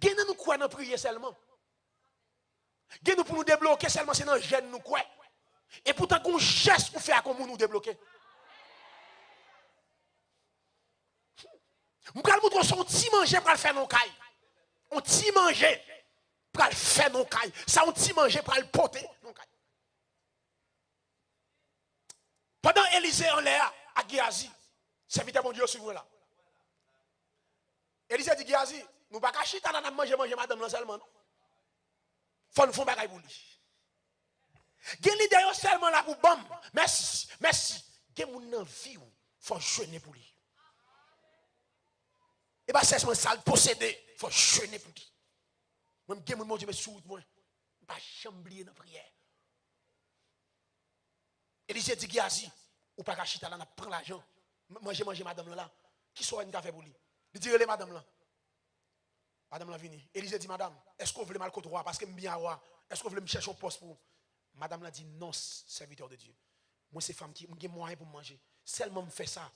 Gen nous quoi dans prier seulement. Gen nous pour nous débloquer seulement c'est dans gêne nous quoi. Et pourtant qu'on geste pour faire comme nous débloquer. Nous allons montrer son petit manger pour le faire nos cailles. On petit manger pour le faire nos cailles. Ça on petit manger pour le porter nos cailles. Pendant Élisée en l'air à Géasi, serviteur mon Dieu sur vous là. Élisée dit Géasi, nous pas cacher ta nana manger madame là seulement. Faut nous faire bagaille pour lui. Gen li d'ailleurs seulement là pour bam. Merci, merci. Gen moun nan vie ou faut jeûner pour lui. Et pas seulement ça posséder, faut jeûner pour lui. Même gen moun mon Dieu me sous moi. Pas chamblier dans prière. Élisée dit Géasi, ou pas cacher ta nana prend l'argent. Manger madame là. Qui soit une café pour lui. Il dit relé madame là. Madame là vini. Élisée dit madame, est-ce que vous voulez mal côté roi parce que bien roi, est-ce que vous voulez me chercher un poste pour madame l'a dit non serviteur de Dieu. Moi c'est femme qui j'ai moyen pour manger. Seulement me fait ça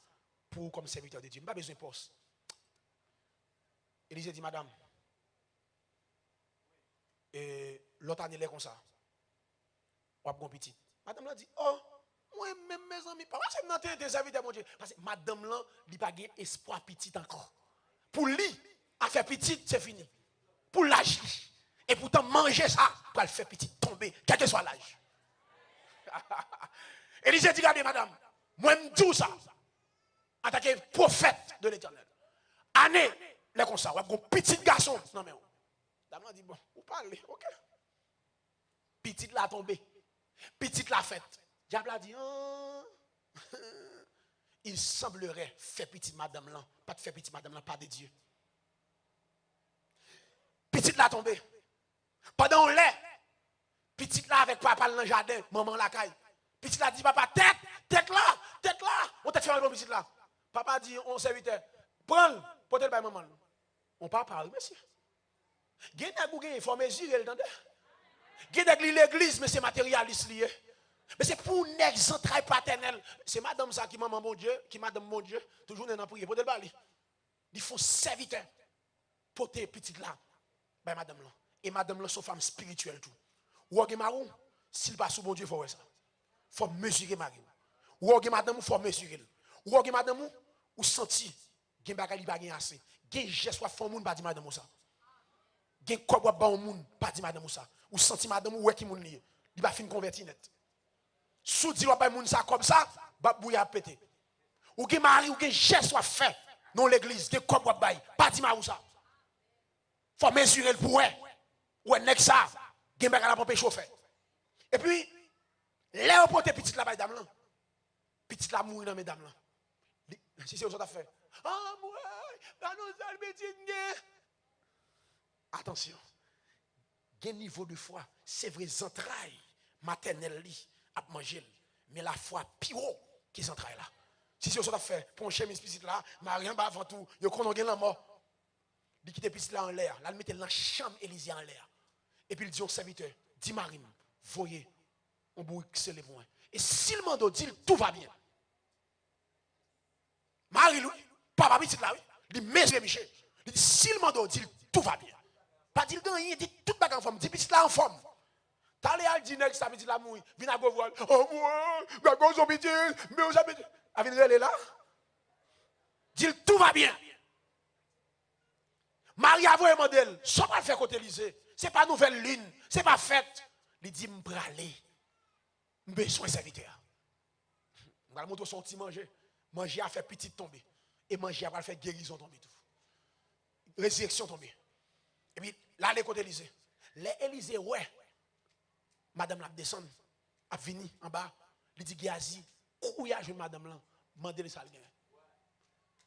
pour comme serviteur de Dieu. Pas besoin de poste. Élisée dit madame et l'autre année est comme ça. Ou a bon petit. Madame l'a dit oh moi même mes amis pas c'est dans des serviteurs mon Dieu parce que madame là il pas gain espoir petit encore. Pour lui à faire petit c'est fini. Pour l'âge et pourtant manger ça pour le faire petit tomber quel que soit l'âge. Élisée dit regardez madame moi me dis ça en tant que prophète de l'Éternel. Année les comme ça, un petit garçon non mais dame là dit bon vous parlez OK. Petit la tombé. Petit la fête. Diable a dit, oh. Il semblerait faire petit madame là, pas de faire petit madame là, pas de Dieu. Petite là tombé. Pendant on l'est, petite là avec papa dans le jardin, maman la caille. Petite là dit, papa, tête là, on t'a fait un bon petite là. Papa dit, on serviteur, prends, portez-le par maman. On parle pas, monsieur. Gagne à Google, il faut mesurer, il entend. Gagne à l'église, mais c'est matérialiste lié. Mais c'est pour les entrailles paternelles. C'est madame ça qui maman mon Dieu, qui madame mon Dieu, toujours dans la prière. Pour le il faut serviteur. Porter petite là. Ben madame là. Et madame là, son femme spirituelle tout. Ou ok marou, s'il passe sous bon Dieu, il faut ça. Il faut mesurer Marie. Ou ok madame, il faut mesurer. Ou ok madame, ou senti, gen bagay li pa gen assez. Gen geste soit fond moun pas di madame ça. Gen quoi ba moun pas di madame ça. Ou senti madame ou qui moun li. Il va fin convertir net. Sou di wap bay moun ça comme ça, bab bouya pété. Ou gen mari ou gen geste soit fait dans l'église, gen quoi wap bay, pas di marou ça. Faut mesurer le pour ouais nek ça, gen bagay la pompe chauffer. Et puis là on porte petite la bay dame là. Petite la mourir dans mesdames là. Si c'est autre affaire. Ah moi, dans nos petite. Attention. Gen niveau de foi, c'est vrai entrailles maternelles li à manger, mais la foi pire qui s'entraille là. Si c'est autre affaire, pour un chemise petite là, Marian ba avant tout, yo connait gen la mort. Il quitte petite là en l'air, là il mettait dans chambre Élisée en l'air. Et puis il dit au serviteur, dis Marie, voyez, on bouille c'est les points. Et s'il mando dit tout va bien. Marie lui, papa petite là oui, il mesure Michel. Il dit s'il mando dit tout va bien. Pas dire gagner, dit tout bagarre en forme, dit petite là en forme. T'allez al dit next ça petite là mouille, vient à govoil. Oh moi, gago son petit, mais vous avez avec elle est là. Dit tout va bien. Marie a voulu modèle, ça pas faire côté Élysée. C'est pas nouvelle ligne, c'est pas fête. Il dit m'braler. Besoin serviteur. On va montrer son petit manger. Manger a fait petite tomber et manger a fait guérison tomber tout. Résurrection tomber. Et puis là les côté Élysée. Les Élysée ouais. Madame la descend a venu en bas, il dit Géasi, couilla je madame là, mandez le salgain.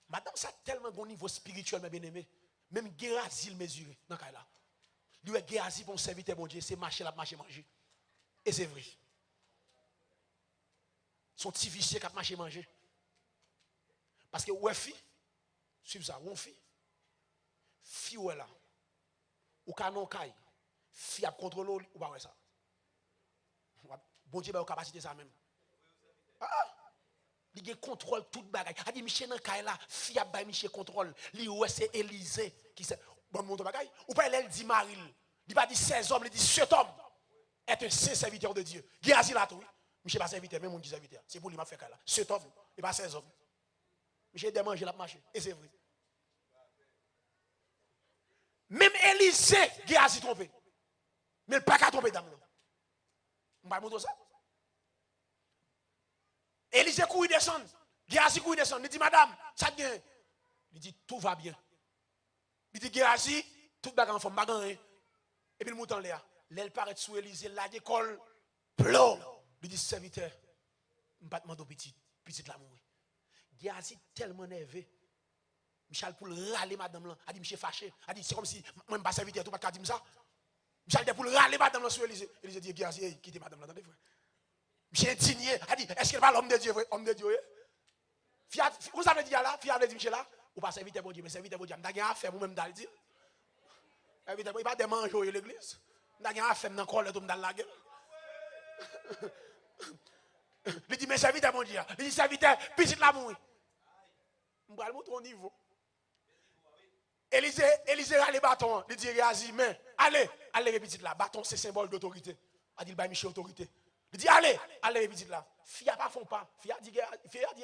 Madame ça tellement bon niveau spirituel mes bien-aimés. Même Géasi le mesuré dans cas là. Lui Géasi pour serviteur bon Dieu, c'est marcher la marcher manger. Et c'est vrai. Son petit vicieux qui a marché manger. Parce que ouais fille, suivez ça, on fille ouais là. Ou canon caille, fille a contrôler ou pas ouais ça. Bon Dieu a capacité ça même. Il contrôle toute bagaille. A dit Michel dans caille là, fille a bail Michel contrôle. Li ouais c'est Élisée qui c'est Bon, mon bagaille. Ou pas, elle dit Maril. Il pas dit 16 hommes, il dit cet homme est un saint serviteur de Dieu. Géasi là tout. Monsieur pas serviteur, même mon qui serviteur. C'est pour lui m'a fait là. Cet homme, il pas 16 hommes. Monsieur a mangé la marché. Et c'est vrai. Même Élisée, Géasi trompé. Mais il pas qu'à tromper dame. On va montrer ça. Élisée couille descend. Géasi couille descend. Il dit madame, ça bien. Il dit tout va bien. Il dit Géasi, tout bagarre en forme, bagarre. Et puis le mouton là. L'elle paraît sous Élisée, la l'école, plomb. Il dit serviteur, je ne vais pas demander au petit la mourir. Géasi tellement nerveux. Michel pour râler madame là, a dit monsieur fâché, a dit c'est comme si moi je pas serviteur tout pas dire ça. Michel pour râler madame là sur Élisée. Élisée dit Géasi, quittez madame là, attendez frère. Michel indigné, a dit est-ce qu'il pas l'homme de Dieu, vrai, homme de Dieu. Vous avez dit là, vous avez dit Michel là, ou pas serviteur pour Dieu, mais serviteur pour Dieu, m'ta rien à faire moi même d'aller dire. Serviteur il pas de manger l'église. M'ta rien à faire dans corps tout dans la gueule. Il dit mais serviteur mon Dieu, il dit serviteur petit l'amour. On va le montrer au niveau. Élisée a les bâtons. Il dit, Géasi, mais allez, petit là. Bâton, c'est symbole d'autorité. Il dit, Michel, autorité. Il dit, allez, petit là. Fia pas font pas. Fia dit,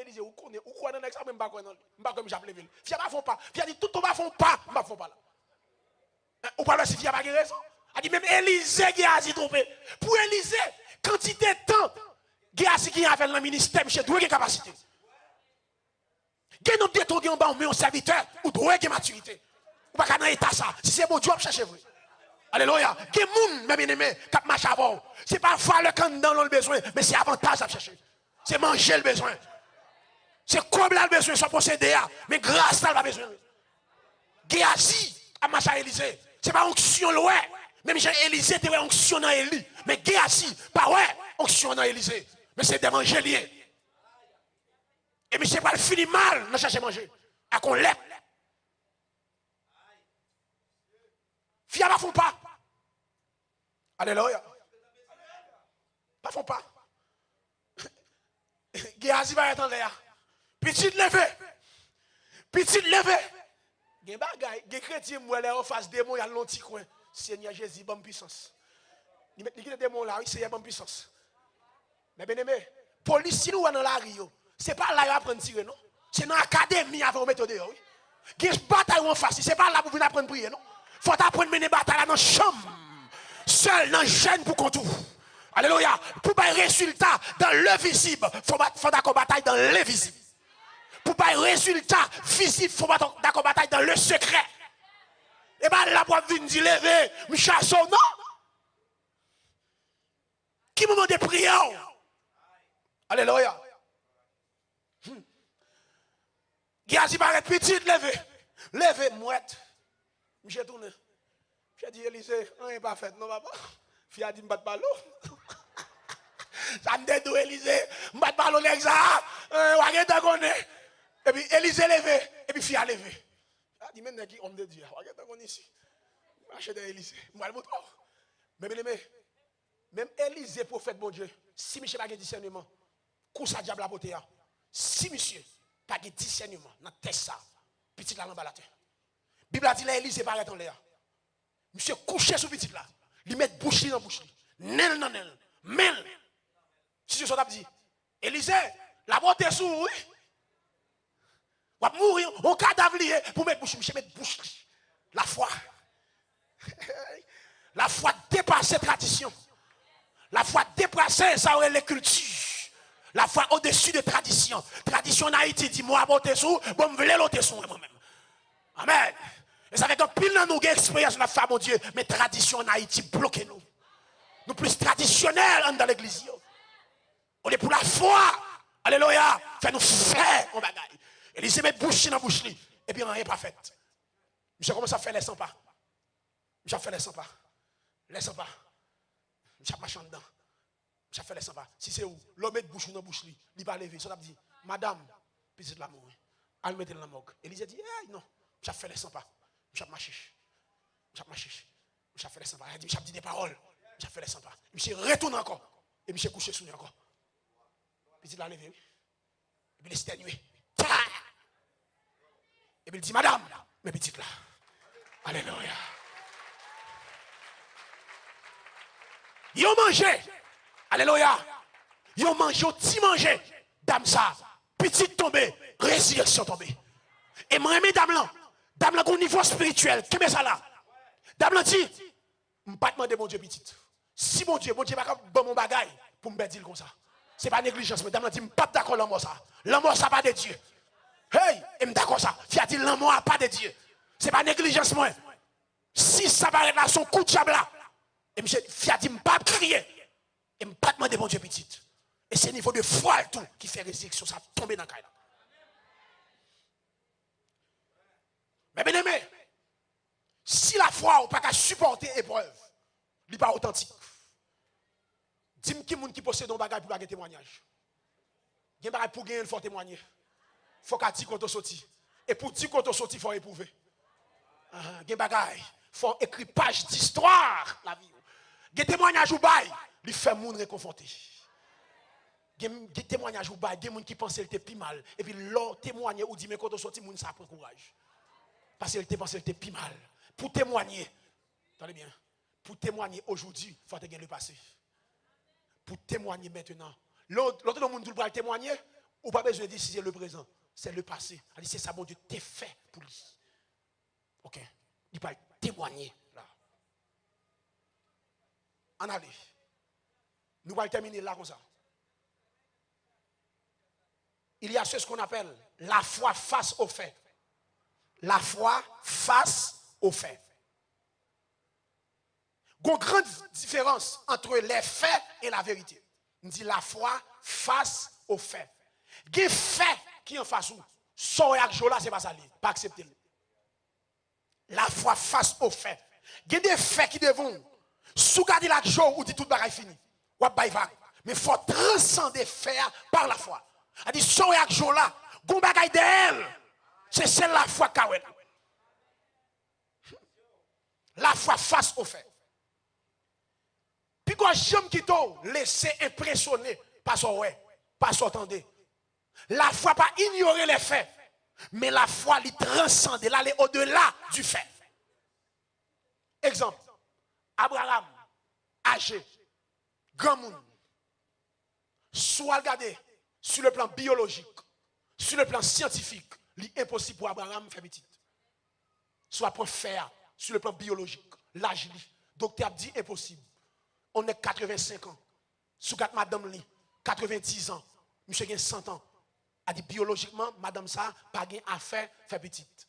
Élisée, ou connaît, ou quoi dans l'examen, même pas comme j'appelle ville. Fia pas font pas. Fia dit, tout le monde font pas. Je ne font pas là. Ou pas là, si Fia pas raison. Il dit, même Élisée, Géasi trompé. Pour Élisée, quantité de temps, Géasi qui a fait le ministère, Michel, doit avoir capacité. Gen nous détourner en bas, mais un serviteur, ou doit avoir maturité. Ou pas qu'à dans l'état ça. Si c'est bon, Dieu va chercher vrai. Alléluia. Gen moun, mes bien-aimés, qui marche avant. C'est pas faire le camp dans le besoin, mais c'est avantage à chercher. C'est manger le besoin. C'est comme le besoin, soit possédé, mais grâce à le besoin. Géasi, à marcher à Élisée. C'est pas onction loin. Même Jean Élisée, c'est onction dans Élie. Mais Géasi, pas ouais, onction dans Élisée. Mais c'est des manger liés. Et monsieur pas fini mal, nous chercher manger. À qu'on l'aime. Fia pas font pas. Alléluia. Pas font pas. Géasi va être en l'air. Petit levé. Petit levé. Gen bagay, gen chrétien moi là en face démon y a long petit coin. Seigneur Jésus bonne puissance. Il met les démons là, oui, c'est bonne puissance. Mais bien aimé, policier nous dans la Rio. C'est pas là où apprendre à tirer, non? C'est dans l'académie avant de mettre dehors, oui. Il y a une bataille en face, c'est pas là pour venir apprendre à prier, non? Il faut apprendre à mener une bataille dans la chambre. Seul dans le gêne pour qu'on trouve. Alléluia. Pour pas résultat dans le visible, il faut d'accord bataille dans l'invisible. Pour pas résultat visible, il faut d'accord bataille dans le secret. Et bien là, pour venir dire, lever, me chasse, non? Qui me demande de prier? Alléluia. Géasi paraît petit, levez, mouette. J'ai tourné. J'ai dit, Élisée, rien pas fait, non, papa. Fille a dit, je ne bats pas l'eau. Ça me dit, Élisée, je ne bats pas l'eau, l'examen. Et puis, Élisée levé, et puis, fille a levé. Elle dit, maintenant, qui homme de Dieu, regarde qu'on ici. Je vais Élisée, je vais le montrer. Mais bien aimé, même Élisée, prophète, bon Dieu, si monsieur n'a pas de discernement, coup ça diable la beauté. Si monsieur pas de discernement dans tête ça, petit là dans la terre. Bible a dit là Élisée paraît en l'air. Monsieur couché sur petit là, il met bouche dans bouche. Nel non nel. Mel. Si je suis dit Élisée, la beauté sous oui. Va mourir on cadavre lié pour mettre bouche, monsieur mettre bouche. La foi. La foi dépasse les traditions. La foi dépasse ça aurait les cultures. La foi au-dessus des traditions. Tradition en Haïti dit moi bon sous, bon me voulez l'autre sous moi-même. Amen. Et ça fait que pile dans nous expérience de la femme mon Dieu, mais tradition en Haïti bloquez nous. Nous plus traditionnels dans l'église. On est pour la foi. Alléluia. Fait nous faire on bagaille. Et il se met bouche dans bouche et puis rien pas fait. Je commence à faire les 100 pas. Je fais les 100 pas. Les 100 pas. Je marche en dedans. Je fais les 100 pas. Si c'est où, l'homme met bouche dans bouche, il va lever. Ça dit, madame, petite l'amour. Elle met dans la morgue. Élisée dit, hey, non, je fais les 100 pas. Je marche. Je marche. Je fais les 100 pas. Elle dit, je dis des paroles. Je fais les 100 pas. Je retourne encore. Et je couche sous lui encore. Petite la lever. Et puis il s'est nué. Et puis il dit, madame, mais petite là. Alléluia. Yo mangé. Alléluia. Yo mangé, yo ti mangé. Dame ça. Petite tombée. Résurrection tombée. Et moi, mes dames là. Dame là, au niveau spirituel. Qu'est-ce que ça là? Dame là, dit. Je ne pas demander mon Dieu petit. Si mon Dieu pas bon mon bagaille pour me dire comme ça. Ce n'est pas négligence. Mais dame là, dit, je ne suis pas d'accord l'amour ça. L'amour ça pas de Dieu. Hey, je suis d'accord ça. Fia dit, l'amour pas de Dieu. Ce n'est pas négligence moi. Si ça va être là, son coup de diable là. Et monsieur, Fia dit, je ne pas crier. Et je ne pas demander mon Dieu petit. Et c'est le niveau de foi tout qui fait résurrection. Ça tombe dans le cas. Mais bien aimé, si la foi n'a pas supporter l'épreuve, il n'est pas authentique. Dis-moi qui est qui possède un bagage pour gagner témoignage. Il y a un bagage pour gagner, il faut témoigner. Il faut qu'à dire qu'on sorti. Et pour dire qu'on sorti, il faut éprouver. Il y a un bagage. Il faut écrire page d'histoire la vie. Il y a un témoignage ou bail, il fait moun réconforter. Il y a un témoignage ou bail, il y a des gens qui pensent qu'il était plus mal. Et puis l'autre témoigner ou dit mais quand on sorti, moun ça prend courage. Parce qu'il pense qu'il était plus mal. Pour témoigner, attendez bien, pour témoigner aujourd'hui, il faut gagner le passé. Pour témoigner maintenant. L'autre monde qui va témoigner, ou pas besoin de dire si c'est le présent, c'est le passé. C'est ça, bon Dieu, t'es fait pour lui. Ok, il va témoigner là. En allez, nous allons terminer là comme ça. Il y a ce qu'on appelle la foi face aux faits. La foi face aux faits. Il y a une grande différence entre les faits et la vérité. On dit la foi face aux faits. Il y a des faits qui en face où. Son réaction là, ce n'est pas ça. Pas accepter. La foi face aux faits. Il y a des faits qui devront. Sous garder l'action ou dit tout le bagage fini. Ou pas vague. Mais il faut transcender faits par la foi. Il dit son réaction là, gon bagay de elle. C'est celle la foi kawel. La foi face au fait. Puis quand j'aime qui t'ont laissé impressionner par son ouais, par son entendé. La foi pas ignorer les faits, mais la foi lui transcende, elle est au-delà du fait. Exemple, Abraham, âgé, grand monde, soit regardé sur le plan biologique, sur le plan scientifique, il est impossible pour Abraham de faire petit. Soit pour faire sur le plan biologique, l'âge, docteur dit impossible. On est 85 ans. Sous madame li, 90 ans. Monsieur a 100 ans. A dit biologiquement, madame ça, pas gain à faire petite.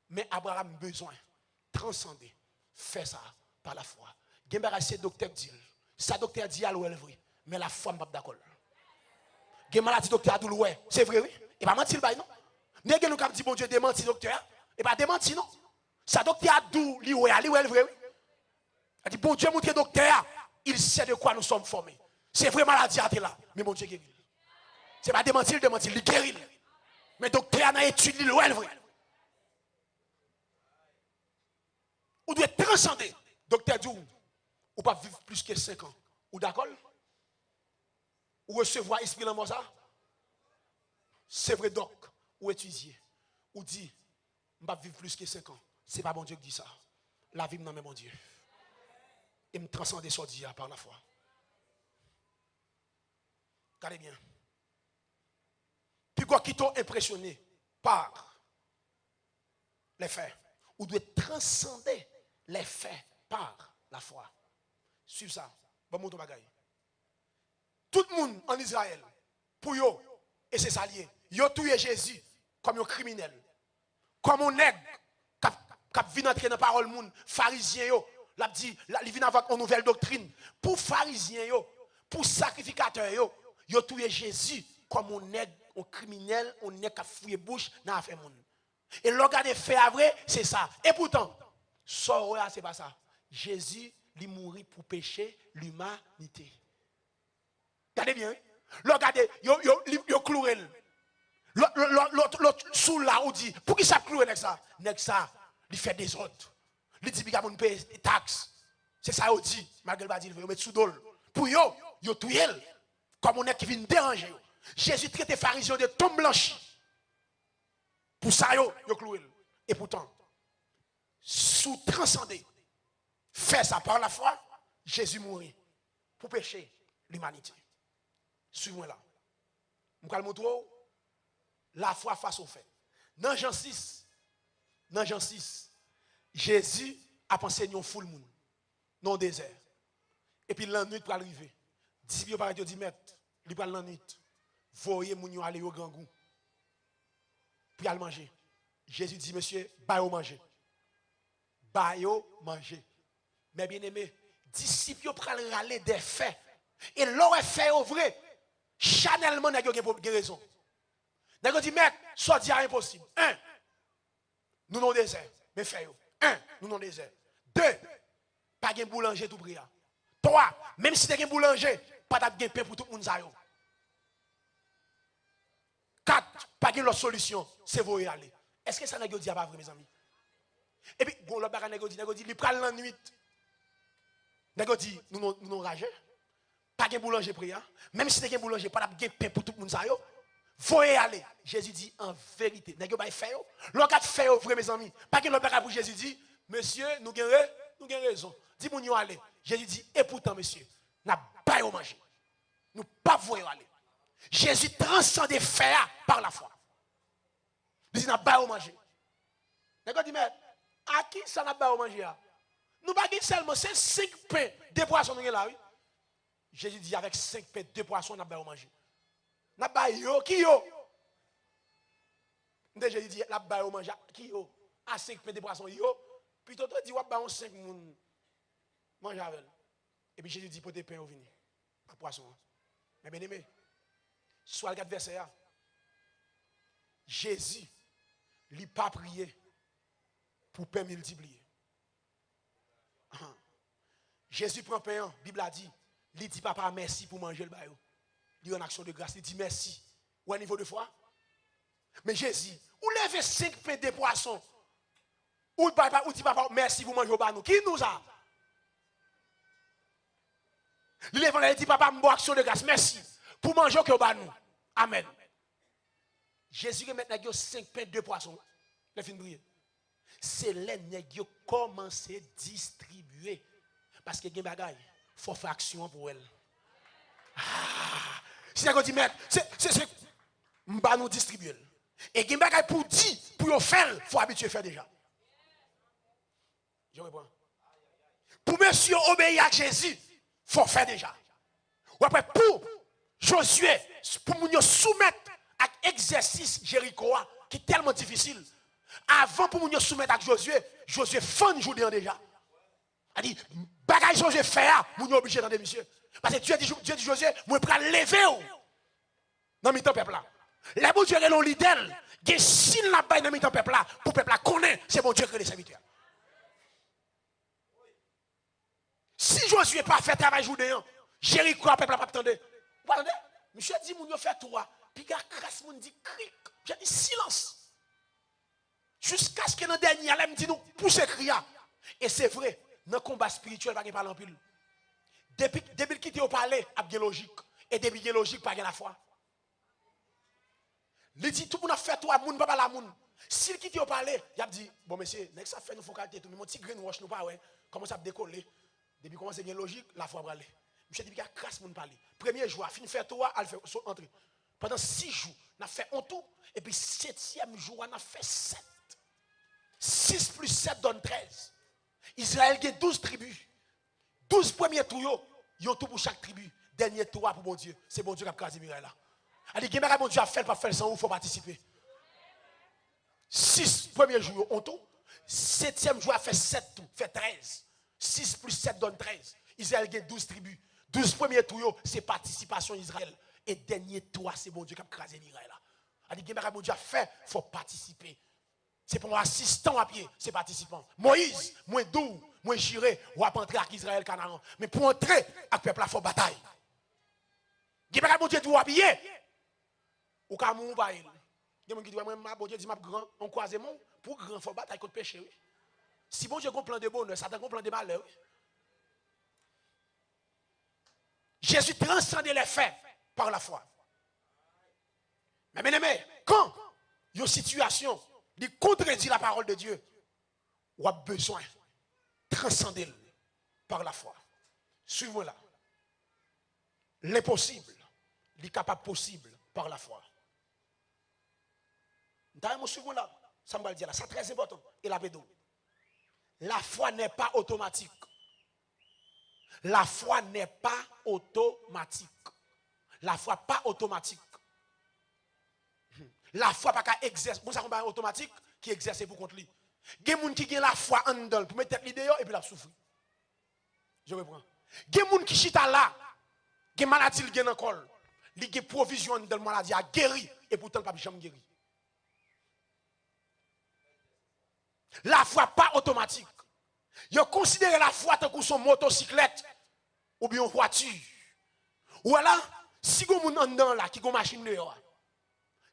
Mais Abraham a besoin de transcender. Faire ça par la foi. Gen c'est docteur dit. Ça docteur dit à l'ouel vrai. Mais la foi n'est pas d'accord. Gen maladie docteur dit ouais. C'est vrai oui. Et pas mentir le non. N'est que nous cap dit bon Dieu démenti docteur. Et pas démenti non. Ça docteur a dit li ouais vrai oui. Il dit bon Dieu montre docteur. Il sait de quoi nous sommes formés. C'est vrai maladie à là. Mais bon Dieu guérit. C'est pas démentir, il guérit. Mais docteur a étudié le vrai. Ou doit transcender. Docteur dit ou pas vivre plus que 5 ans. Ou d'accord? Ou recevoir esprit dans ça? C'est vrai donc. Ou étudier. Ou dit, je ne vais pas vivre plus que 5 ans. Ce n'est pas bon Dieu qui dit ça. La vie, non, mais mon Dieu. Et me transcender sur Dieu par la foi. Regardez bien. Puis quoi qui t'ont impressionné par les faits. Ou doit transcender les faits par la foi. Suivez ça. Bon, mon bagaille. Tout le monde en Israël, pour eux, et c'est ça lié, ils ont tué Jésus comme un criminel. Comme un nègre qui vient entrer dans la parole monde, pharisien, il dit, il vient avec une nouvelle doctrine. Pour pharisien, pour sacrificateur, ils ont tué Jésus comme un nègre, un criminel, un nègre qui a fouillé bouche dans la fait monde. Et le regard des faits vrai, c'est ça. Et pourtant, ça, c'est pas ça. Jésus, il mourit pour pécher l'humanité. Regardez bien. Regardez, il cloué. L'autre sous là, on dit, pour qui ça cloué avec ça? Avec ça, il fait des autres. Il dit, qu'il y paye des taxes. C'est ça, on dit. Malgré le dit, il met sous dol. Pour eux, il tué. Comme on est qui vient déranger. Jésus traite les pharisiens de tombe blanche. Pour ça, il cloué. Et pourtant, sous transcender, faire ça par la foi, Jésus mourit pour pécher l'humanité. Suis-moi là. Je vais vous montrer la foi face au fait. Dans Jean 6, Jésus a enseigné une foule monde dans le désert. Et puis la nuit pour arriver. Disciples par dit maître, il prend la nuit. Voyez moun yo aller au grand goût. Puis aller manger. Jésus dit monsieur, ba yo manger. Ba yo manger. Mais bien aimé, disciples prennent râler des faits. Et leur fait au vrai. Chanellement n'a pas raison. N'a dit maître, soit dit impossible. 1. Nous non désert, mais fait yo. 1. Nous non désert. 2. Pas de boulanger tout bria. 3. Même si tu as un boulanger, pas de pain pour tout le monde. 4. Pas de l'autre solution, c'est vous y aller. Est-ce que ça n'a dit pas vrai, mes amis? Et puis, l'autre bagage n'a dit, il prend la nuit. N'a dit, nous non ragés. Pas de boulanger prière. Même si tu as un boulanger, pas de pain pour tout le monde. Vous y aller. Jésus dit, en vérité, n'a pas fait. L'autre fait vrai, mes amis. Pas de l'autre bagage pour Jésus dit, monsieur, nous avons raison. Dis-moi, nous aller. Jésus dit, et pourtant, monsieur, nous n'avons pas manger. Nous ne pouvons pas aller. Jésus transcende les faits par la foi. Il dit, nous n'avons pas manger. D'accord, dit, mais à qui ça n'a pas manger? Nous pas seulement, c'est 5 pains, 2 poissons, nous là, oui. Jésus dit, avec 5 pains, 2 poissons, nous n'avons pas manger. Nous n'avons pas yo, qui yo? Jésus dit, nous n'avons pas manger, qui yo? À 5 pains, 2 poissons, yo. Puis toi, tu dis, nous avons 5 moun. Mange avec. Et puis Jésus dit, pour des pains au vini. À poisson. Mais bien aimé, soit le 4 verset, Jésus, il n'a pas prié pour pain multiplier. Jésus prend pain, la Bible a dit, il dit papa merci pour manger le baillot. Il y a une action de grâce, il dit merci. Ou à niveau de foi. Mais Jésus, ou lève 5 pains de poissons. Ou dit papa merci pour manger au baillot. Qui nous a? Il dit papa m'bo action de grâce, merci pour manger au baillot. Amen. Jésus maintenant 5 pains 2 poissons. Le fin briller. C'est les nèg yo commencer distribuer parce que gen bagay faut faire action pour elle. Si on dit maître, c'est m'ba nous distribuer. Et gen bagay pour dire pour yo faire, faut habituer faire déjà. Je réponds. Pour monsieur obéir à Jésus, faut faire déjà. Ou après pour Josué, pour nous soumettre à l'exercice Jéricho qui est tellement difficile. Avant pour nous soumettre à Josué, Josué fan Jourdain déjà. Il dit, bagage Josué fait, nous sommes obligés d'entendre monsieur. Parce que Dieu dit Josué, moi je vais lever dans le peuple là. Les bon Dieu est l'on leader, il y a signe là-bas dans le peuple là, pour le peuple là connaît, c'est bon Dieu qui est les serviteurs. Si Josué n'a pas fait travail Jourdain, Jéricho, le peuple n'a pas attendu. Vous entendez? Monsieur dit, nous fait toi. Puis il y a crasse, mon dit cric. J'ai dit silence. Jusqu'à ce que dans le dernier, elle me dit nous pousser cria. Et c'est vrai, dans le combat spirituel, il n'y a pas de pile. Depuis qu'il au palais, il y a logique. Et depuis qu'il y a logique, il n'y a pas la foi. Il dit tout le monde a fait toi, moun papa la moun. S'il quitte au palais, il a dit bon monsieur, ça fait nous faut calter tout, mon petit grain wash nous pas ouais. Comment ça décoller? Depuis comment c'est bien logique, la foi va aller. Monsieur dit qu'il y a crasse moun parler. Premier jour, fin faire toi, elle fait entrer. Pendant 6 jours, on a fait un tout et puis 7e jour, on a fait 7. 6 plus 7 donne 13. Israël a 12 tribus. 12 premiers tours, ils ont tout pour chaque tribu. Dernier tour pour bon Dieu. C'est bon Dieu qui a crasé Mirail là. Il dit, bon Dieu a fait, pas faire sans il faut participer. 6 premiers jours, on tout. 7e jour a fait 7 tout, fait 13. 6 plus 7 donne 13. Israël a 12 tribus. 12 premiers tours, c'est participation Israël. Et dernier tour, c'est bon Dieu qui a crasé Mirail là. Il dit, bon Dieu a fait, il faut participer. C'est pour assistant à pied, c'est participant. Moïse, moins doux, moins juré, ou à entrer avec Israël, Canaan. Mais pour entrer avec le peuple, il faut bataille. Il dit, bon Dieu, tu vas habiller. Ou quand on va, il y a des gens qui disent, bon Dieu dit, ma grand, on croise mon, pour grand, il faut bataille contre le péché. Oui. Si bon Dieu a un plan de bonheur, Satan a un plan de malheur. Oui. Jésus transcende les faits par la foi. Mais bien aimé, quand il y a une situation, il contredit la parole de Dieu, ou a besoin de transcender par la foi. Suivez-moi là. L'impossible, l'incapable possible par la foi. Suivez-moi là. Ça me dire là, c'est très important. Et la pédo. La foi n'est pas automatique. La foi n'est pas automatique. La foi pas automatique. La foi pas qu'à exercer. Bon, ça combat automatique qui exerce pour contre lui. Il y a des gens qui ont la foi en dedans pour mettre l'idée et puis la souffrir. Je reprends. Il y a des gens qui chita là, qui ont maladie qui ont encore, qui ont provision dans la maladie a guéri et pourtant pas jamais guéri. La foi pas automatique. Ils considèrent la foi comme son motocyclette ou bien une voiture. Ou alors, si vous avez un dedans là qui a une machine dehors,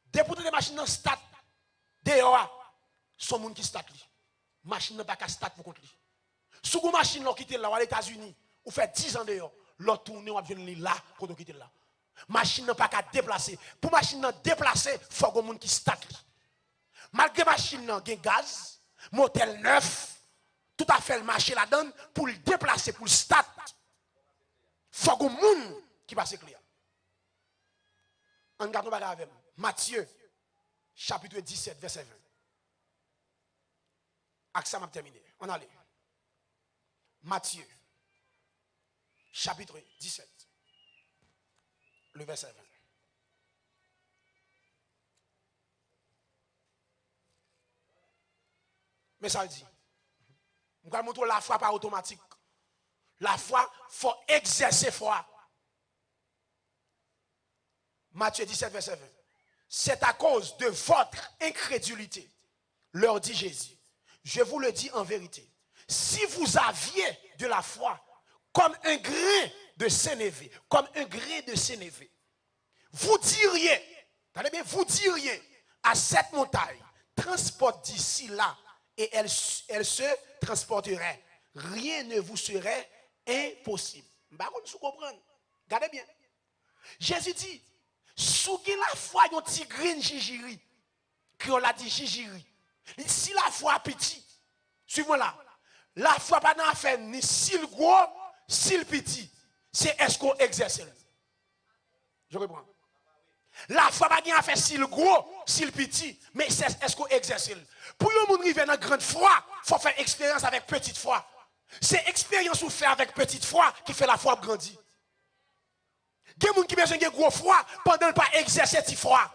depuis des machines dans stade dehors, son monde qui stade li. Machine n'a pas qu'à stade pour contre lui. Si vous machine là quitter là aux États-Unis, ou fait 10 ans dehors, l'autre tourner ou venir là pour nous quitter là. Machine n'a pas qu'à déplacer. Pour machine n'a déplacer, il faut que monde qui stade li. Malgré machine n'a gen gaz, motel neuf, tout à fait le marché là-dedans pour le déplacer pour le stade. Il faut que monde qui passe clair. En regardant pas avec Matthieu chapitre 17 verset 20. Accent m'a terminé. On allait. Matthieu chapitre 17 le verset 20. Mais ça dit, je vais montrer la foi pas automatique. La foi, il faut exercer foi. Matthieu 17, verset 20. C'est à cause de votre incrédulité, leur dit Jésus. Je vous le dis en vérité. Si vous aviez de la foi comme un grain de sénévé, comme un grain de sénévé, vous diriez, attendez bien, vous diriez à cette montagne, transporte d'ici là, et elle se transporterait. Rien ne vous serait impossible. Vous comprenez? Regardez bien. Jésus dit, sous la foi, il y a un petit grain de gigiri. Qu'on l'a dit gigiri. Si la foi est petite, suivez-moi là. La foi pas dans affaire ni si le gros, si le petit. C'est est-ce qu'on exerce. Je reprends. La foi pas dans affaire si le gros, si le petit, mais c'est est-ce qu'on exerce. Pour les gens qui viennent dans grande foi, il faut faire expérience avec petite foi. C'est expérience ou faire avec petite foi qui fait la foi grandir. Il y a des gens qui ont besoin de gros foi pendant ne pas exercer cette foi.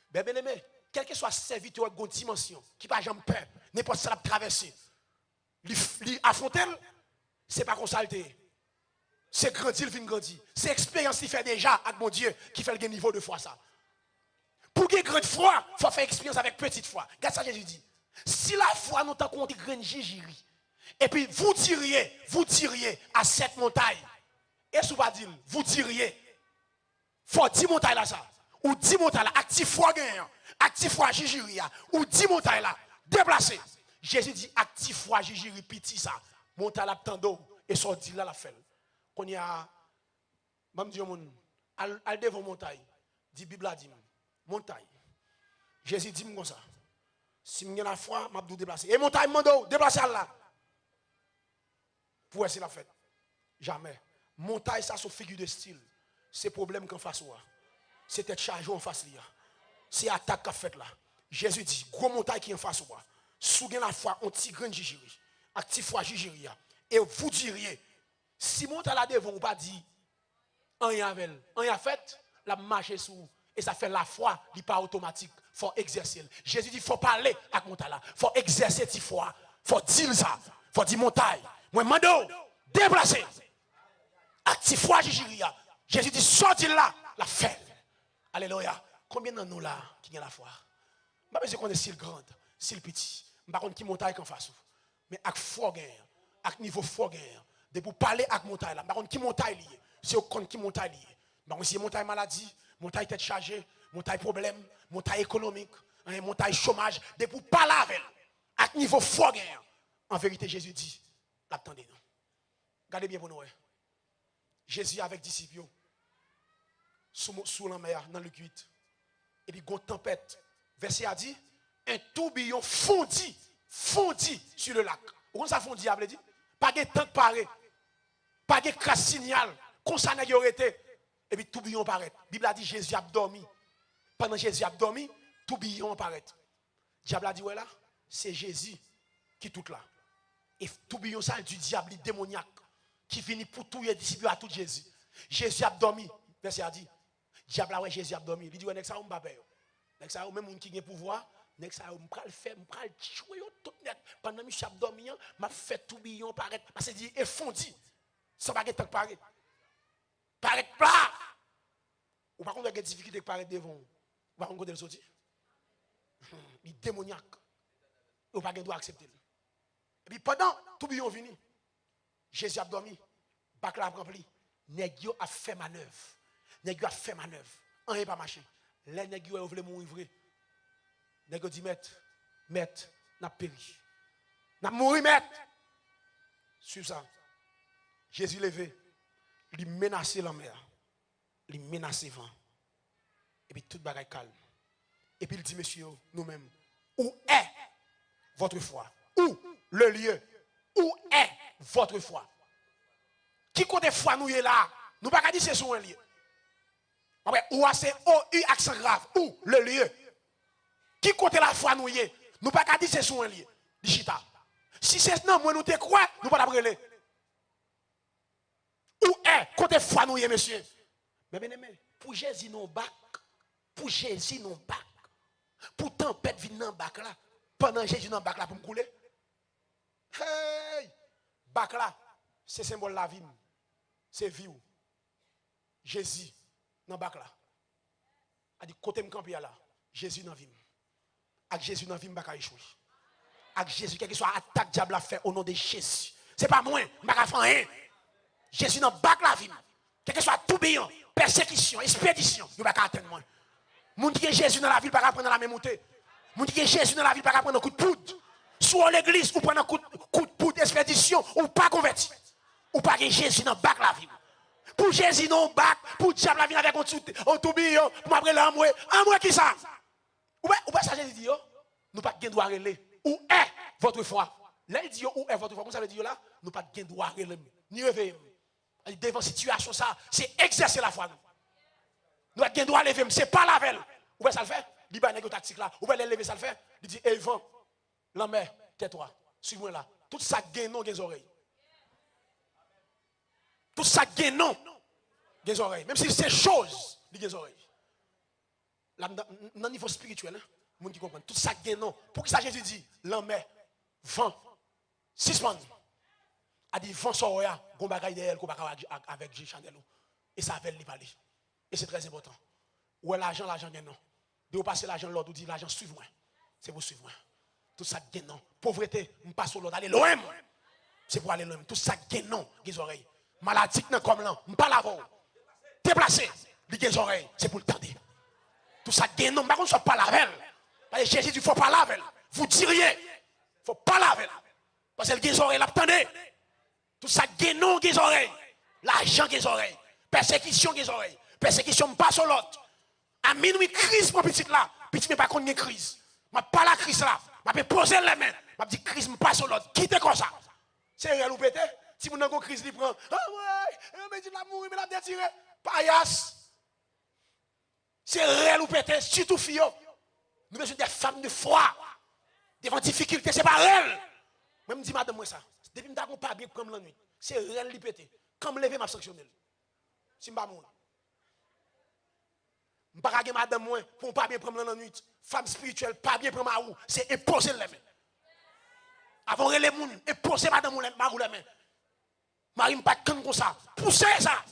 Bien aimé, quel que soit serviteur de dimension, qui n'a pas jamais peur, n'importe ça traverser, affronter, ce n'est pas comme ça. C'est grandir, il grandir. C'est l'expérience qu'il fait déjà avec mon Dieu qui fait le niveau de foi ça. Pour qu'il y ait grande foi, il faut faire expérience avec petite foi. Regarde ça, Jésus dit. Si la foi nous t'a compté grande gigiri, et puis vous tiriez à cette montagne, et si vous pas dire, vous diriez, faut 10 montagnes là ça, ou 10 montagnes là, actif foi gagnant, actif foi gigiri, ou 10 montagnes là, déplacé. Jésus dit, actif foi gigiri, petit ça, montagne là, tando, et sorti là la fait. Qu'on y a, même Dieu mon, al devant montagne, dit Bible a dit, montagne. Jésus dit comme ça. Si je la foi, je vais déplacer. Et montagne, je déplacer là. Pour essayer la fête. Jamais. Montagne, ça, c'est une figure de style. C'est problème qu'en face. C'est être chargé en face. C'est attaque qu'a fait là. Jésus dit, gros montagne qui est en face. Sous la foi, on tire grand gigiri. Actif foi gigiri. Et vous diriez, si montagne là devant, vous pas dit, on y a fait, la marche sous. Et ça fait la foi, il n'est pas automatique. Il faut exercer. Jésus dit, il faut parler avec montagne là. Il faut exercer cette foi. Il faut dire ça. Il faut dire montagne. Moi, mando, déplacer. Actif foi, Jésus dit, sortez là, la fait. Alléluia. Combien de nous là qui ont la foi? Je ne sais pas si on est si grande, si petit. Je ne sais pas qui montagne en face. Mais avec foi, avec niveau foi, de pour parler avec montagne là. Je ne sais pas qui montagne lié. C'est au compte qui montagne lié. Je ne sais pas si montagne maladie, montagne tête chargée, montagne problème, montagne économique, montagne chômage. De pour parler avec elle. Avec niveau foi, en vérité, Jésus dit, l'attendez-nous. Regardez bien pour nous. Jésus avec disciples sous la mer, dans le cuite. Et puis, il y a une tempête. Verset a dit, un tourbillon fondit fondi sur le lac. Comment ça fondi, diable dit? Pas de temps de parer. Pas de crasse signal. Comme ça n'a pas été. Et puis tout billon paraît. La Bible a dit Jésus a dormi. Pendant que Jésus a dormi, tout billon paraît. Diable a dit, ouais là, c'est Jésus qui est tout là. Et tout billon ça du diable démoniaque qui finit pour tout les disciples à tout Jésus. Jésus a dormi. Verset a dit, diable a ouais Jésus a dormi. Il dit, ouais, ça on va faire. Ça même moun qui a pouvoir, ça on va le faire, on va le jouer tout net. Pendant que je suis dormi, m'a fait tout billon paraître parce que dit effondi. Ça va être paraître. Paraître plat. Ou par contre, il y a des difficultés de paraître devant. Ou par contre, il sortir. Il est démoniaque. Ou pas qu'il doit accepter. Et puis pendant tout billon vini, Jésus a dormi, bac la rempli, nèg a fait manœuvre. Nèg a fait manœuvre. On n'est pas marché. Les nèg yo voulu mourir vrai. Nèg dit maître, n'a péri. N'a mouru maître. Sur ça. Jésus levé, il menaçait la mer. Il menaçait le vent. Et puis tout bagaille calme. Et puis il dit monsieur, nous-mêmes, où est votre foi? Où le lieu? Où est votre foi? Qui côté foi nous est là? Nous pas dire c'est sur un lieu. Ou c'est O-U accent grave. Où le lieu? Qui côté la foi nous est? Nous pas dire c'est sur un lieu. Dichita. Si c'est non, moi nous te crois, nous pas brûler. Où est côté foi nous est monsieur? Mais bien aimé, pour Jésus non bac, pour Jésus non bac. Pour tempête vient dans bac là. Pendant Jésus dans bac là pour me couler. Hey! Bac là, c'est symbole de la vie. C'est vie. Jésus dans bac là. A dit côté me camper là. Jésus dans vie. Avec Jésus dans vie me pas échouer. Avec Jésus quel que soit attaque diable a fait au nom de Jésus. C'est pas moi, m'pa faire rien. Jésus dans bac la vie. Quel que soit tout bien, persécution, expédition, il va atteindre moi. Moun qui est Jésus dans la ville pas prendre la même montée. Moun qui est Jésus dans la ville pas prendre un coup de poudre. Soit l'église ou prendre un coup de poudre expédition ou pas converti. Ou pas que Jésus dans bac la vie. Pour Jésus dans bac, pour diable la vie avec un tourbillon, pour m'après l'amour, amour qui ça? Ou pas ça Jésus dit nous pas de droit relais. Où est votre foi? Là il dit où est votre foi? Comment ça veut dire là? Nous pas de droit relais. Ni réveiller. Devant situation ça, c'est exercer la foi. Nous avons droit lever, c'est pas la veille. Où est-ce que ça le fait? Il dit, il tactique là. Où est-ce que lever ça le fait? Il dit, hey, vent, la mer, tais-toi, suis-moi là. Tout ça gagne non, des oreilles. Tout ça gagne non, des oreilles. Même si c'est chose, il des oreilles. Là, dans le niveau spirituel, les gens qui comprennent, tout ça gagne non. Pour que ça Jésus dit, la mer, vent, suspend. A dit, vent sur ya, qu'on bagaille d'elle, qu'on bagaille avec J. Chanel. Et ça va lui parler. Et c'est très important. Où est l'argent gagne non. De vous passer l'argent l'autre, vous dit l'argent suivre moi. C'est pour suivre moi. Tout ça gagne non. Pauvreté, je passe l'autre, aller loin. C'est pour aller loin. Tout ça gagne non, les oreilles. Maladie comme là, je ne pas l'avant. Déplacé, les oreilles, c'est pour le tendre. Tout ça gagne non, par contre, pas la veille. Parce que Jésus dit, il ne faut pas la veille. Vous diriez, il ne faut pas la veille. Parce que les oreilles, l'attendez. Tout ça gagne non, les oreilles. L'argent, les oreilles. Persécution, les oreilles. Persécution, pas sur l'autre. À minuit, crise, mon petit là. Petit, mais pas qu'on ait crise. Je ne pas la crise là. Je vais poser les mains. Je dis crise, pas sur l'autre. Quittez comme ça. C'est réel ou pété? Si vous avez une crise, il prend. Ah ouais, mais dit la mourir, mais la détiré. Paillasse. C'est réel ou pété, surtout filles. Nous avons des femmes de foi. Devant difficulté, c'est pas réel. Même dis madame moi ça. Depuis que je n'ai pas bien prendre la nuit. C'est réel li pété. Quand je me lève, je sanctionne. Si je ne pas mourir. Je ne pas madame moi pour ne pas bien prendre la nuit. Femme spirituelle, pas bien prendre ma roue. C'est imposer les mains. Avant les gens, imposer madame ma roue les mains. Marie pas comme ça. Poussez ça.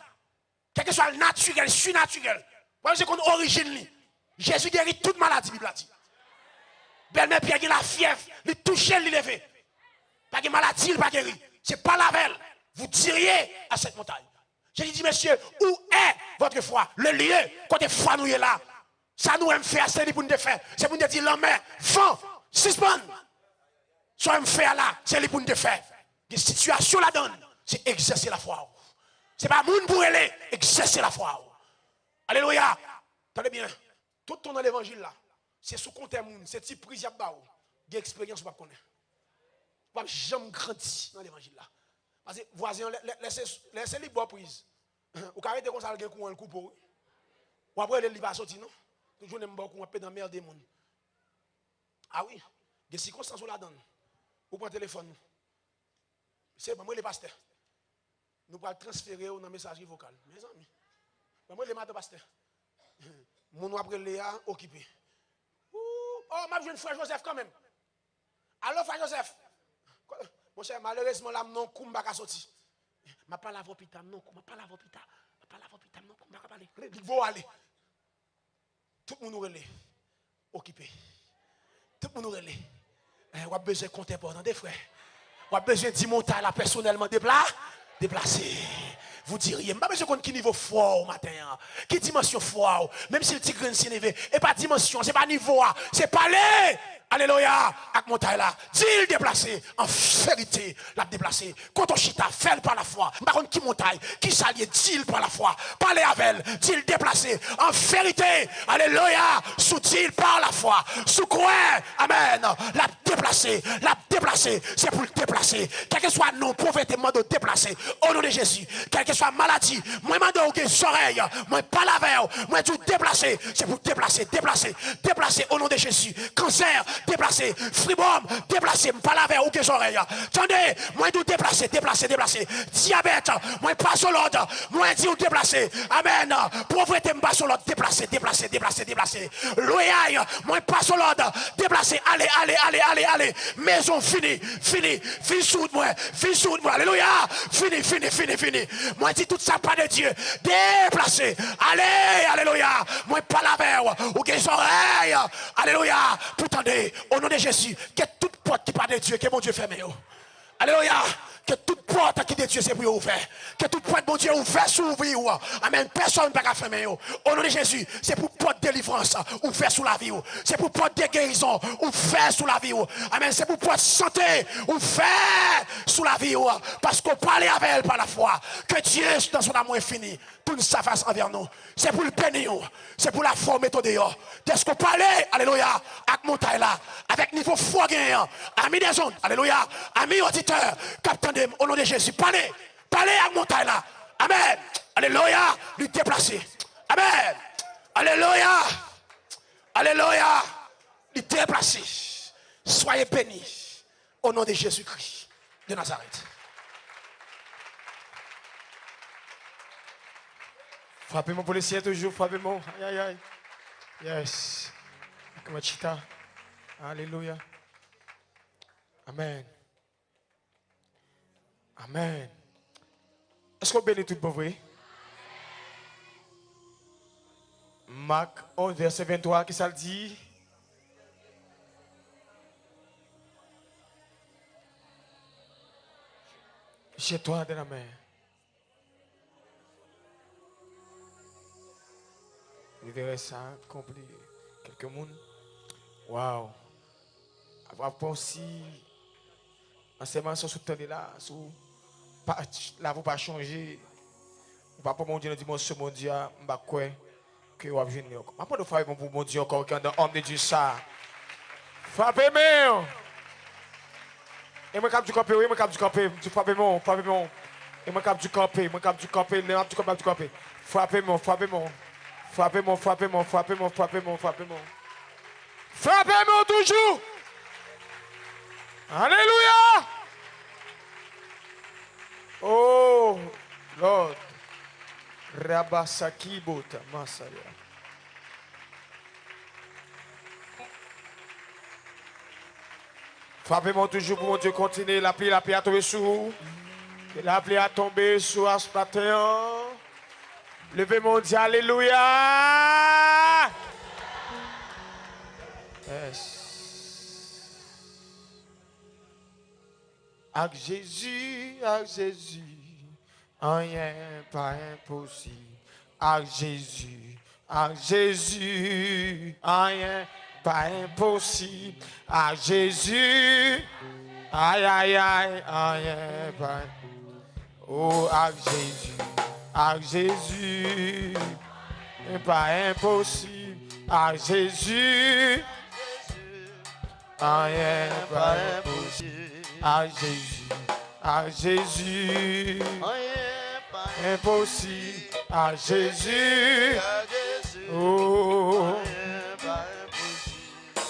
Quel que soit le naturel, surnaturel. Moi, c'est qu'on origine. Jésus guérit toute maladie, Bible a dit. Belle-mère Pierre, il a la fièvre, il touche, il levé. Pas de maladie, il pas guéri. C'est pas la veille. Vous diriez à cette montagne. Jésus dit, monsieur, où est votre foi? Le lieu, côté foi, nous est là. Ça nous aime faire, c'est pour nous faire. C'est pour nous dire, l'homme, vent, suspend. Soit me faire là, c'est pour nous faire. Des situations la donne, c'est exercer la foi. C'est pas moun pour aller, exercer la foi. Alléluia. Tenez bien. Tout ton dans l'évangile là, c'est sous compte moun, c'est type prise à bao. Des expériences pas connaître. Pas jamais grandi dans l'évangile là. Parce que voisin, laissez les bois prise. Ou carré de comme ça, le coup, un coup pour. Ou après, il va sortir, non? Toujours, il y a un peu dans la merde des mondes. Ah oui, des circonstances où la donne. Ou prend le téléphone. C'est moi le pasteur. Nous pouvons transférer dans la messagerie vocale. Mes amis. Moi le matin pasteur. Mon après Léa occupé. Oh, m'a jeune frère Joseph quand même. Alors frère Joseph. Mon cher, malheureusement là non coup m'pa sorti. M'a pas la hôpital non, m'a pas la hôpital. M'a pas la hôpital non, m'a pas parler. Il faut aller. Tout le monde relé. Occupé. Tout le monde relé. On a besoin de compter pour des frères. On a besoin de monter là personnellement déplacer. Vous diriez, pas besoin de quel niveau fort au matin. Quelle dimension fort. Même si le tigre est élevé. Et pas dimension, c'est pas niveau. C'est parler. Alléluia. Avec montagne là. Dis-le déplacer. En vérité, la déplacer. Quand on chita, fais-le par la foi. Par contre, qui montagne, qui s'allie, dis-le par la foi. Parlez avec elle. Dis-le déplacer. En vérité. Alléluia. Sous-il par la foi. Sous quoi? Amen. La déplacer. La déplacer. C'est pour le déplacer. Quel que soit non, prophète, de déplacer. Au nom de Jésus. Quelle que soit maladie. Moi, je demande aux oreilles. Moi, pas la veille. Moi, tout déplacer. C'est pour déplacer. Déplacer. Déplacer au nom de Jésus. Cancer. Déplacer, fribom, déplacer, pas la verre ou que oreilles. Attendez, moi tout déplacer, déplacer. Diabète, moi pas sur l'autre, moi dit ou déplacer. Amen. Pauvreté, pas sur l'autre, déplacer. Loyaille, moi pas sur l'autre, déplacer. Allez. Maison finie sous moi. Alléluia. Fini. Moi dit tout ça pas de Dieu. Déplacer. Allez, alléluia. Moi pas la verre ou que oreilles. Alléluia. Pourtendez. Au nom de Jésus, que toute porte qui parle de Dieu, que mon Dieu ferme. Alléluia. Que toute porte qui est de Dieu, c'est pour vous ouvrir. Que toute porte, mon Dieu, ouvert sous ouvrir. Amen. Personne ne peut pas fermer. Au nom de Jésus, c'est pour porte de délivrance, ouvert sous la vie. C'est pour porte de guérison, ouvert sous la vie. Amen. C'est pour porte santé, ouvert sous la vie. Parce qu'on parle avec elle par la foi. Que Dieu, dans son amour infini, tourne sa face envers nous. C'est pour le bénir. C'est pour la forme méthode. Est-ce qu'on parle, alléluia, avec montagne là, avec niveau foi gagnant, amis des ondes, alléluia, amis auditeurs, captain au nom de Jésus, parlez avec montagne là, amen, alléluia, lui déplacer, amen, alléluia, lui déplacer, soyez bénis, au nom de Jésus-Christ de Nazareth. Frappez mon policier toujours, frappez mon. Aïe. Yes. Kamachita. Alléluia. Amen. Est-ce qu'on bénit tout bon vrai? Marc 11, verset 23, qui ça le dit? Chez toi de la main. Vous verrez ça accompli. Quelques monde. Waouh. Avoir aussi. Enseignement sur ce temps-là. Là, vous pas changer. Vous pas pour mon Dieu dans la dimension mondiale. Je ne sais pas quoi. Que vous avez venir. Je ne sais pas de faire pour mon Dieu encore. Quand l'homme de Dieu ça. Frappez-moi. Et moi, cap du campé. Frappez-moi. Et moi, cap du campé. Frappez-moi. Frappez-moi toujours. Alléluia. Oh, Lord. Rabasaki bota masaya. Frappez-moi toujours pour mon Dieu continuer. La pluie a tombé sur vous. La pluie a tombé sur Aspatéon. Levez mon Dieu, alléluia. Yes. Avec Jésus, rien pas impossible. Avec Jésus, rien pas impossible. Avec Jésus, aïe, rien pas. Oh, avec Jésus, pas impossible. Avec Jésus, rien pas impossible. à Jésus, à Jésus. Impossible à Jésus. Oh,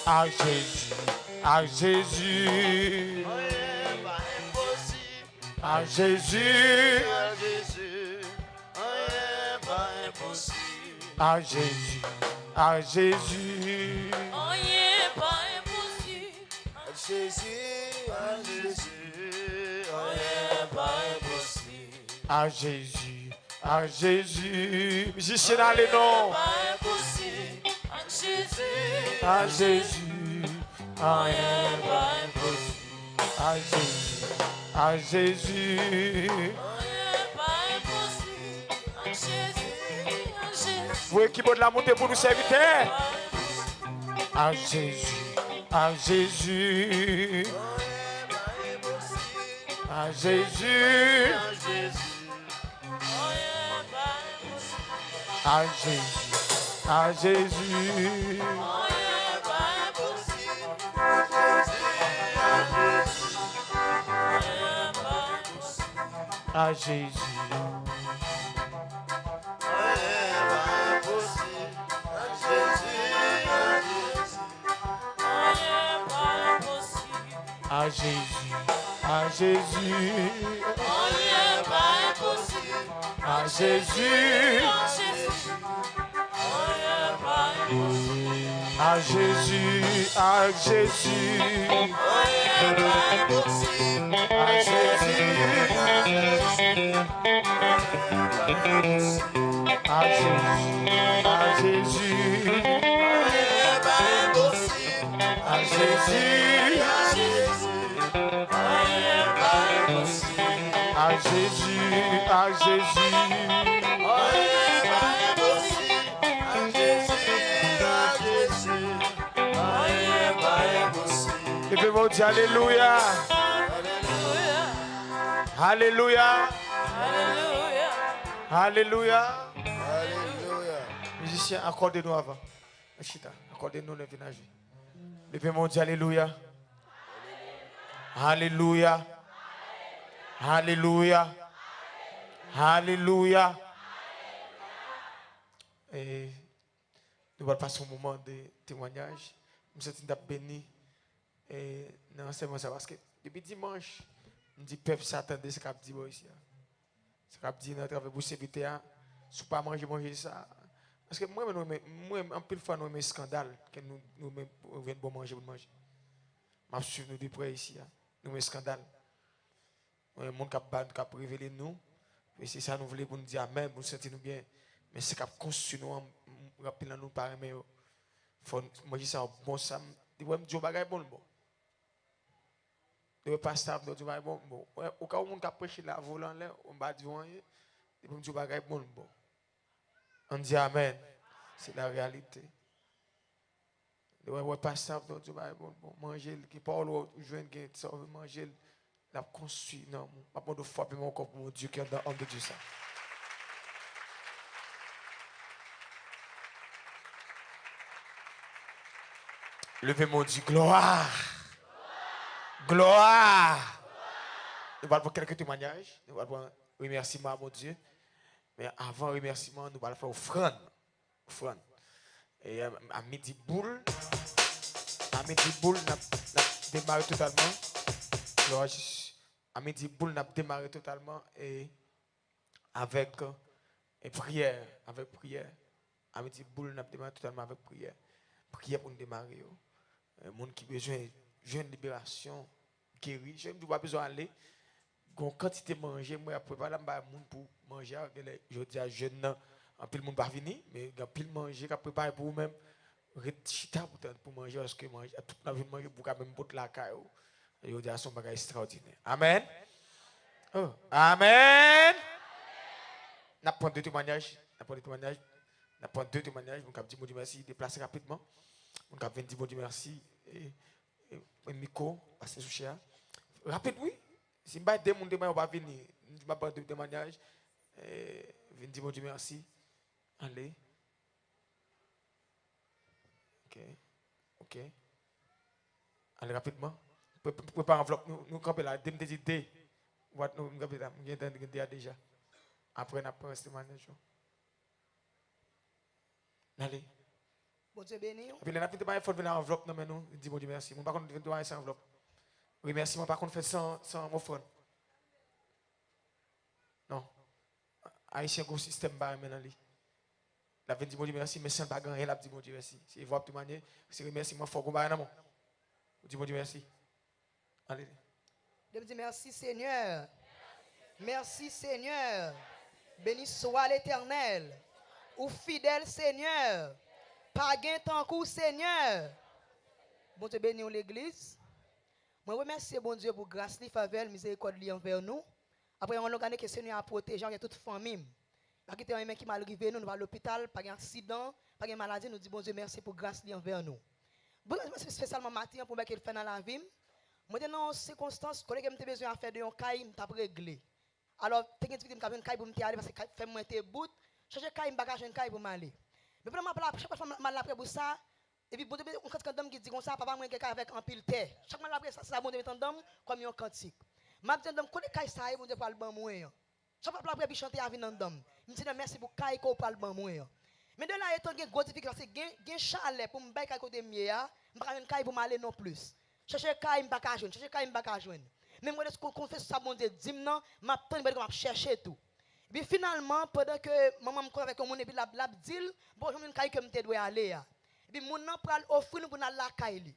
à Jésus, à Jésus. À Jésus, à Jésus, à Jésus. À Jésus, à Jésus. Musicien dans les noms. À Jésus, à Jésus, à Jésus. Vous équipez de la montée pour nous serviteurs. À Jésus, à Jésus. À Jésus. À Jésus, à Jésus. À Jésus. À Jésus, à Jésus. À Jésus. À Jésus, à Jésus. À Jésus. À Jésus. À Jésus. À Jésus, à Jésus. Levez-vous, dis Alléluia. Alléluia. Alléluia. Musiciens, accordez-nous avant. Accordez-nous le vinage. Levez-moi, dis Alléluia. Alléluia. Alléluia. Alléluia. Et nous allons passer un moment de témoignage. Nous sommes bénis. Et non, c'est moi ça parce que depuis dimanche, je dis peuple s'attendait ce qu'a dit ici. Ce qu'a dit dans travers vous serviteur, si pas manger ça. Parce que moi en pile fois nous avons un scandale que nous venons bon manger pour manger. Je suis nous de près ici. Nous avons un scandale. Le monde qui a révélé nous. Et c'est ça nous voulons pour nous dire amen, pour nous sentir nous bien. Mais c'est qu'à construire nous, rappeler nous par mais faut manger ça bon ça. Dit ouais, Dieu bagaille bon bon. Le pasteur Dieu bagaille bon bon. Au cas où monde qui a prêché la volant là, on va dire rien. Dieu bagaille bon bon. On dit amen. C'est la réalité. Le pasteur Dieu bagaille bon bon. Manger qui parle joindre qui sauve manger la construit non pas de foi mon corps pour Dieu qui est dans de Dieu ça. Levez-moi du gloire. Gloire. Nous allons faire quelques témoignages. Nous allons faire un remerciement à mon Dieu. Mais avant le remerciement, nous allons faire offrande. Et à midi boule, nous avons démarré totalement. À midi boule, nous avons démarré totalement et avec prière. À midi boule, nous avons démarré totalement avec prière. Prière pour nous démarrer. Les gens qui ont besoin de libération, guéri. Je n'ai pas besoin d'aller. Quand quantité de manger, moi, après, voilà, pour manger. Je dis à jeune, en pile, le monde va venir, mais il y a pile manger, qui a préparé pour vous-même. Pour manger, parce que manger, toute la vie manger pour quand même pour la caillou. Je dis à son bagage extraordinaire. Amen. Oh. Amen. N'a pas deux témoignages. Nous avons dit bon Dieu merci, déplacer rapidement. Nous avons dit bon Dieu merci. Et Miko, passer sous cher. Rapide, oui. Si je ne vais pas on va venir. Je ne vais pas de témoignage. Je dis bon Dieu merci. Allez. Ok. Allez rapidement. Prépare enveloppe, nous camper là, dès me dit dé. What nous camper là, nous avons déjà. Après, on a pris ce manager. Allez. Bon Dieu béni. Et puis, on a fait des efforts de venir enveloppe, non, mais nous, dis bon Dieu merci. Mon par contre, je vais sans enveloppe. Oui, merci, mon par contre, fait sans offrande. Non. Haïtien, gros système, bah, maintenant, la vie dit bon Dieu merci, mais sans pas gagner, la dit bon Dieu merci. Si vous voyez de manière, c'est remerciement fort, vous avez dit bon Dieu merci. Allez. Je me dis merci Seigneur. Merci Seigneur. Béni soit l'Éternel. Ou fidèle Seigneur. Pas gain tant coup Seigneur. Bon Dieu béni l'église. Moi remercie bon Dieu pour grâce, faveur, miséricorde envers nous. Après on a que Seigneur a protégé toute famille. Pas qu'il y a un qui mal arrivé nous va à l'hôpital, pas d'accident, pas de maladie, nous dit bon Dieu merci pour grâce envers nous. Bon spécialement matin pour qu'il fait dans la vie. Moi dans circonstances collègue me besoin à faire de un caille m't'a réglé. Alors t'es invité me un caille pour me aller parce que fait moi te bout, chercher caille bagage un caille pour m'aller. Mais vraiment chaque fois mal après pour ça et puis bon Dieu on quand dame qui dit comme ça papa moi quelqu'un avec un pile terre. Chaque mal après ça bon Dieu m'entend comme un cantique. M'a dit dame connaît caille ça bon Dieu pour le ban moi. Chaque fois après puis chanter avec nan dame. Me dit merci pour caille ko pour le ban moi. Mais de là étant gain gros difficulté c'est gain chalet pour me bailler côté mieux, m'pa une caille pour m'aller non plus. Chercher caille m'pa ka joindre, chercher caille m'pa ka joindre. Mais moi lorsqu'on confesse ça bon Dieu dit non, m'a tande comme m'a chercher tout. Puis finalement pendant que maman me connaît avec mon et puis la dit bon je une caille que me doit aller. Et puis mon nan pral offrir nous pour la caille.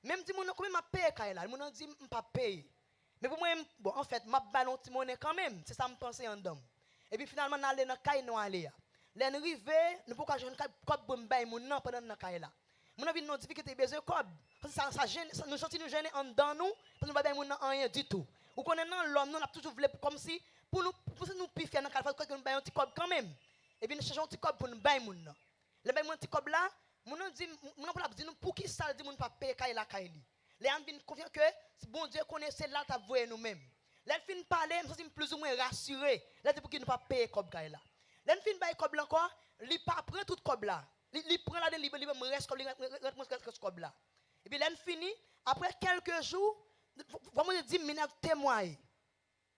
Même dit mon nan combien m'a payé caille là, mon nan dit m'pa payer. Mais pour moi bon en fait m'a ballon petit monnaie quand même, c'est ça me penser en dame. Et puis finalement on aller dans caille nous aller. L'en rivé, nous pourquoi je ne cob pour m'bailler mon nan pendant dans caille là. Mon avis non difficulté besoin cob. Ça gêne nous sentir nous gêner en dedans nous, parce nous pas bailler mon nan rien du tout. Ou connaît non l'homme nous a toujours voulu comme si pour nous pifier dans caille que nous bailler un petit cob quand même. Et puis nous cherchons un petit cob pour nous bailler mon nan. Le bailler mon petit cob là, mon nan dit mon nan pour dire nous pour qui ça dit mon pas payer caille la caille. Les gens viennent confiant que bon Dieu connaissait là t'a voué nous-mêmes. Les fin parler, me sens plus ou moins rassuré. Là c'est pour qu'il ne pas payer cob caille là. Les fin bailler cob là encore, il pas prend tout cob là. Il prend la libre me reste comme reste cob là. Et puis l'en fini après quelques jours vraiment 10 minutes témoigner.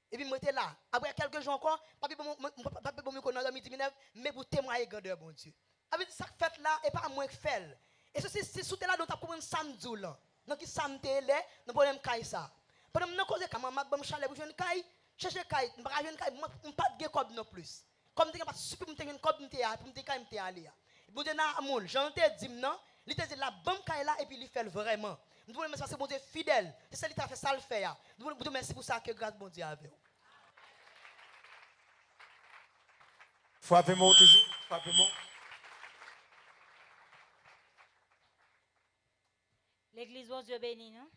Et puis moi était là. Après quelques jours encore, papi bon me connaît dans 10 minutes mais pour témoigner grandeur bon Dieu. Avec ça fait là et pas moi qui fait. Et ceci c'est sous là dont tu comprendre samedi là. Donc qui samedi là, nous problème caille ça. Pendant nous cause quand m'a bon chalet pour jeune caille, chercher caille, pas jeune caille, pas de cob non plus. Comme tu pas super me une cob pour me caille me aller. Bon Dieu na amour, j'en te dit non, il te dit la bonne caille là et puis il fait vraiment. Nous voulons merci bon Dieu fidèle. C'est ça il t'a fait ça le faire. Nous voulons merci pour ça que grâce bon Dieu avec. Frappez-moi toujours, frappez-moi. L'église, bon Dieu béni, non?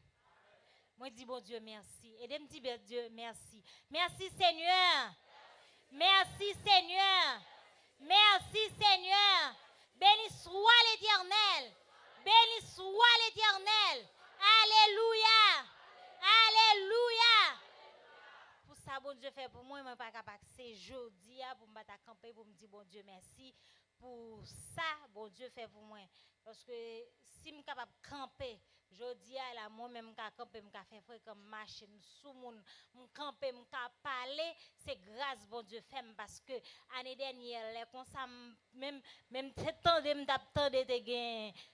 Moi, je dis bon Dieu merci. Et de me dire bon Dieu merci. Merci Seigneur. Merci Seigneur. Merci Seigneur. Béni soit l'Éternel. Béni soit l'Éternel. Alléluia. Alléluia. Pour ça, bon Dieu fait pour moi, je ne suis pas capable de c'est jeudi pour me camper, pour me dire bon Dieu merci. Pour ça, bon Dieu fait pour moi. Parce que si je suis capable de camper, je dis à la moi-même, je camper, je faire frère comme machine, sous mon, je camper, je parler, c'est grâce, bon Dieu fait parce que l'année dernière, comme ça, même temps de m'attendre,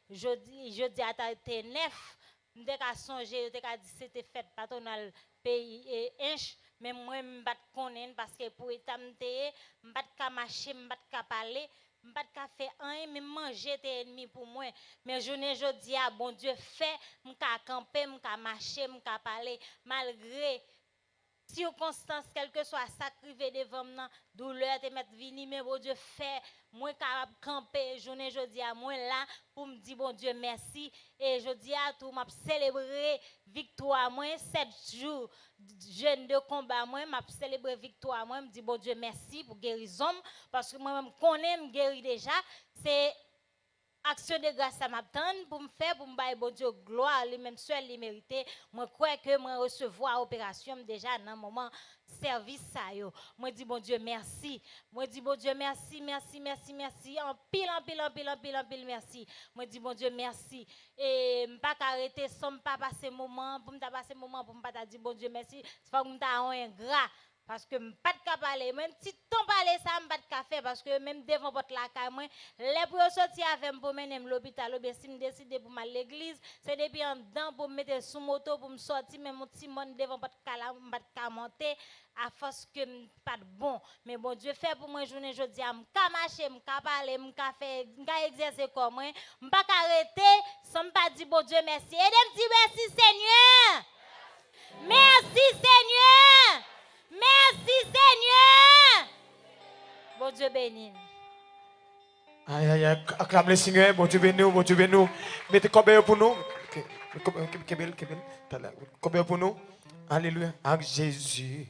je dis à ta neuf, je t'ai songé, je t'ai dit c'était fête patronale pays et inch. Mais moi, je ne connais pas parce que pour étamter, je ne peux pas marcher, je ne peux pas parler. Je ne peux pas faire un, mais manger tes ennemis pour moi. Mais je dis à bon Dieu, fait, je peux camper, je peux marcher, je peux parler, malgré circonstances, quel que soit sacrifié devant moi, douleur, te mettre vini, mais bon Dieu, fait, moi capable camper, je dis à moi là, pour me dire bon Dieu, merci. Et je dis à tout, m'a célébrer victoire, moi, 7 jours, jeûne de combat, moi, m'a célébrer victoire, moi, me dis bon Dieu, merci pour guérison, parce que moi-même, connais, me guérir déjà, c'est action de grâce ça m'attend pour me faire pour me bailler bon Dieu gloire lui-même seul il mérité moi crois que moi recevoir opération déjà dans moment service ça yo moi dis bon Dieu merci moi dis bon Dieu merci en pile merci moi dis bon Dieu merci et pas arrêter sans pas passer moment pour me passer moment pour me pas dire bon Dieu merci c'est pas me ta ingrat parce que pas de parler même si ton parler ça me pas de café parce que même devant votre la caille moi les pour sortir avec pour mener l'hôpital ou bien si me décider pour m'aller l'église c'est depuis en dedans pour me mettre sous moto pour me sortir même mon petit monde devant votre cala pas de monter à force que pas de bon mais bon Dieu fait pour moi journée jodi a me marcher me parler me faire me exercer comme moi me pas arrêter sans pas dire bon Dieu merci et me dire merci Seigneur merci Seigneur. Merci Seigneur. Bon Dieu béni. Aïe, aïe, aïe, acclame le Seigneur, bon Dieu béni, bon Dieu béni. Mettez combien pour nous? Combien pour nous? Alléluia. Avec Jésus,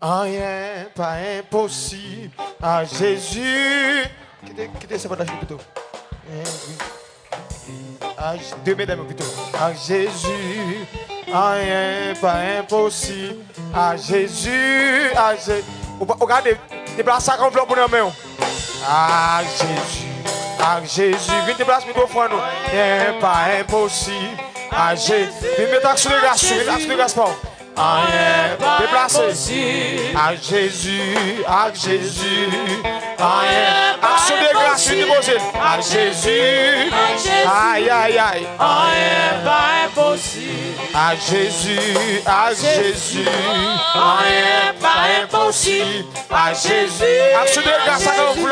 rien pas impossible. À Jésus. Quittez ce partage plutôt. Deux mesdames plutôt. À Jésus. Rien pas impossible. À Jésus. Regardez, déplace ça comme pour nous. À Jésus. Viens déplacer le microphone. Rien pas impossible. À Jésus. Viens mettre l'action de grâce. Rien pas impossible. À Jésus. Rien action de grâce. À Jésus. Aïe, aïe, aïe. Rien pas impossible. À Jésus, rien pas impossible. À Jésus, action de grâce à nous pour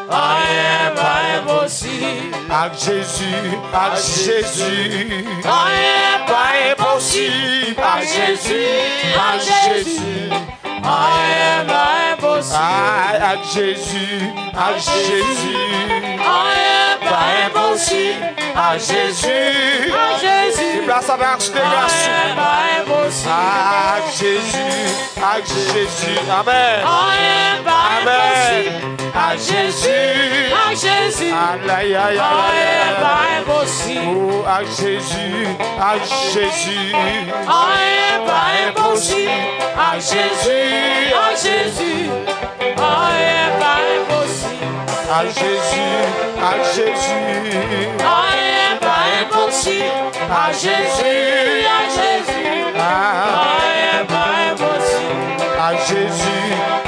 rien pas impossible. À Jésus, rien pas impossible. À Jésus, rien pas impossible. À Jésus, rien pas impossible. À Jésus, place avec action de grâce. À Jésus, amen. Amen. À Jésus, aïe, aïe, aïe, oh, à Jésus, rien pas impossible. À Jésus, rien pas impossible. À Jésus, rien pas impossible. À Jésus, rien pas impossible.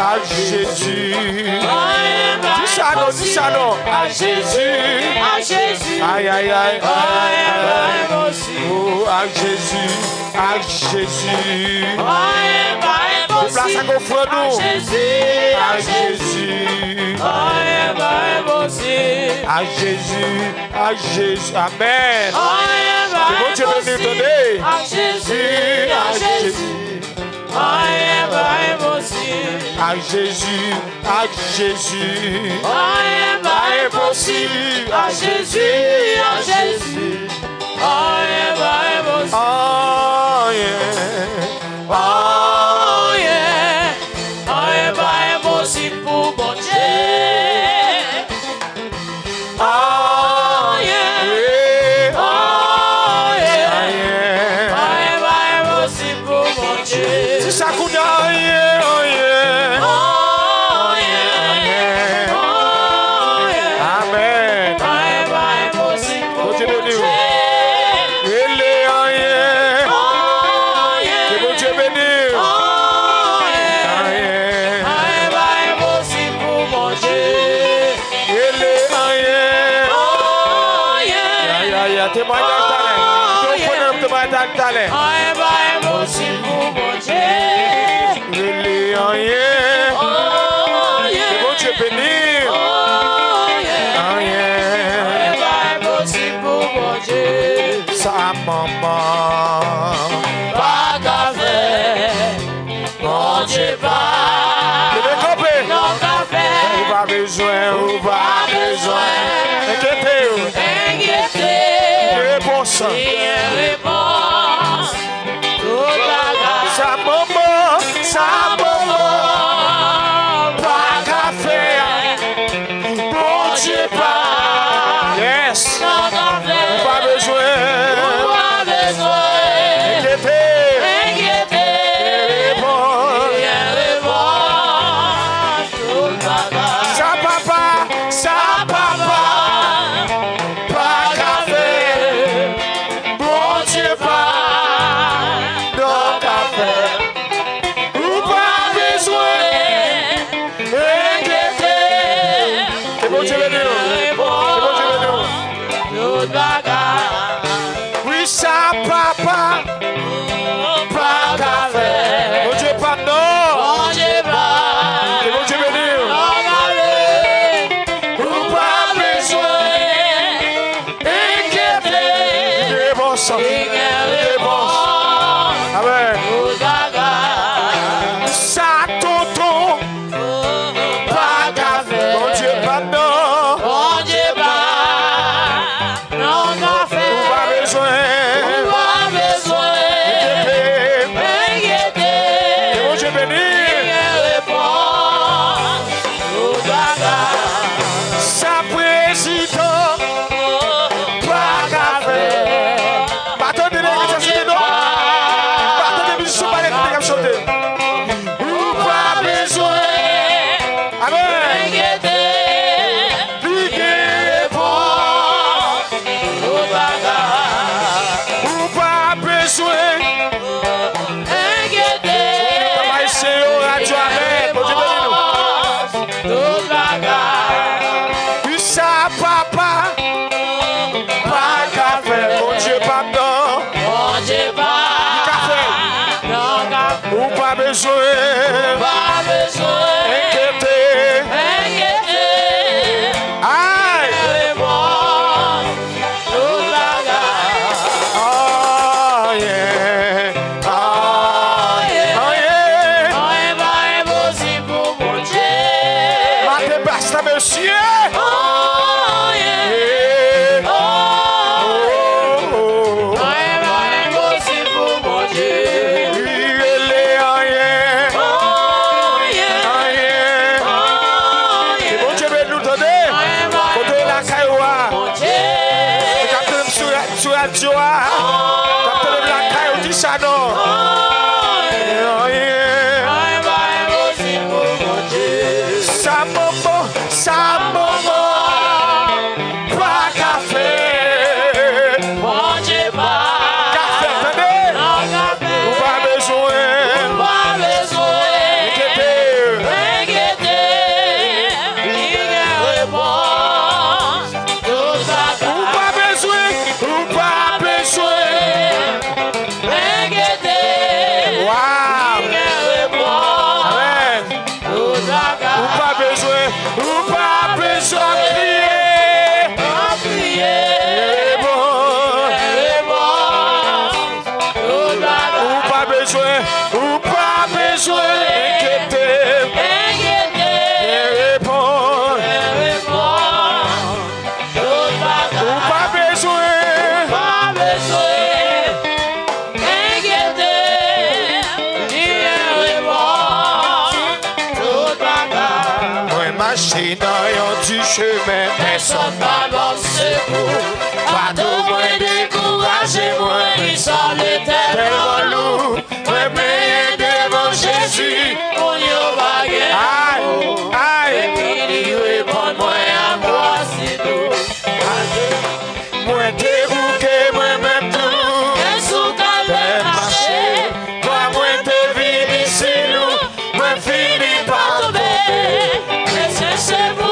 À Jésus, rien pas impossible. À Jésus, aïe, aïe, aïe, rien pas impossible. Oh, à Jésus, rien pas impossible. À Jésus, rien pas impossible. À Jésus, amen. Rien pas impossible. À Jésus, rien pas impossible. À Jésus, rien pas impossible. À Jésus, rien pas impossible. Oh yeah, rien pas impossible pour bon Dieu. Talent. Rien pas impossible pour mon Dieu. Rien. C'est bon Dieu béni. Rien pas impossible pour mon Dieu. Sa maman. Pas qu'à faire. Mon Dieu pas. Non qu'à faire. Ou pas besoin. Inquiétez. Réponse. Sa maman, pas qu'à faire, bon Dieu pas. Dieu béni. Sa président, pas qu'à faire. Pas attendez les gens, non. Pas attendez les gens, pas les gens chanter. Ou pas besoin. Amen. Ou pas besoin. Pas besoin, inquiéter. Aïe, oh yeah, oh yeah. Impossible pour mon Dieu. Maté basta monsieur. Oh yeah, oh impossible pour mon Dieu. Chemin, personne pas dans secours. Pas de moins décourager, moi, ils sont l'éternel loup. Moi, mais devant Jésus, on y va gagner. Aïe, aïe, et puis il répond, moi, à moi, c'est tout. Moi, dérouqué, moi-même tout. Et sous calme marché, toi, moi, te vini, c'est nous. Moi, fini par tomber. Mais c'est vous.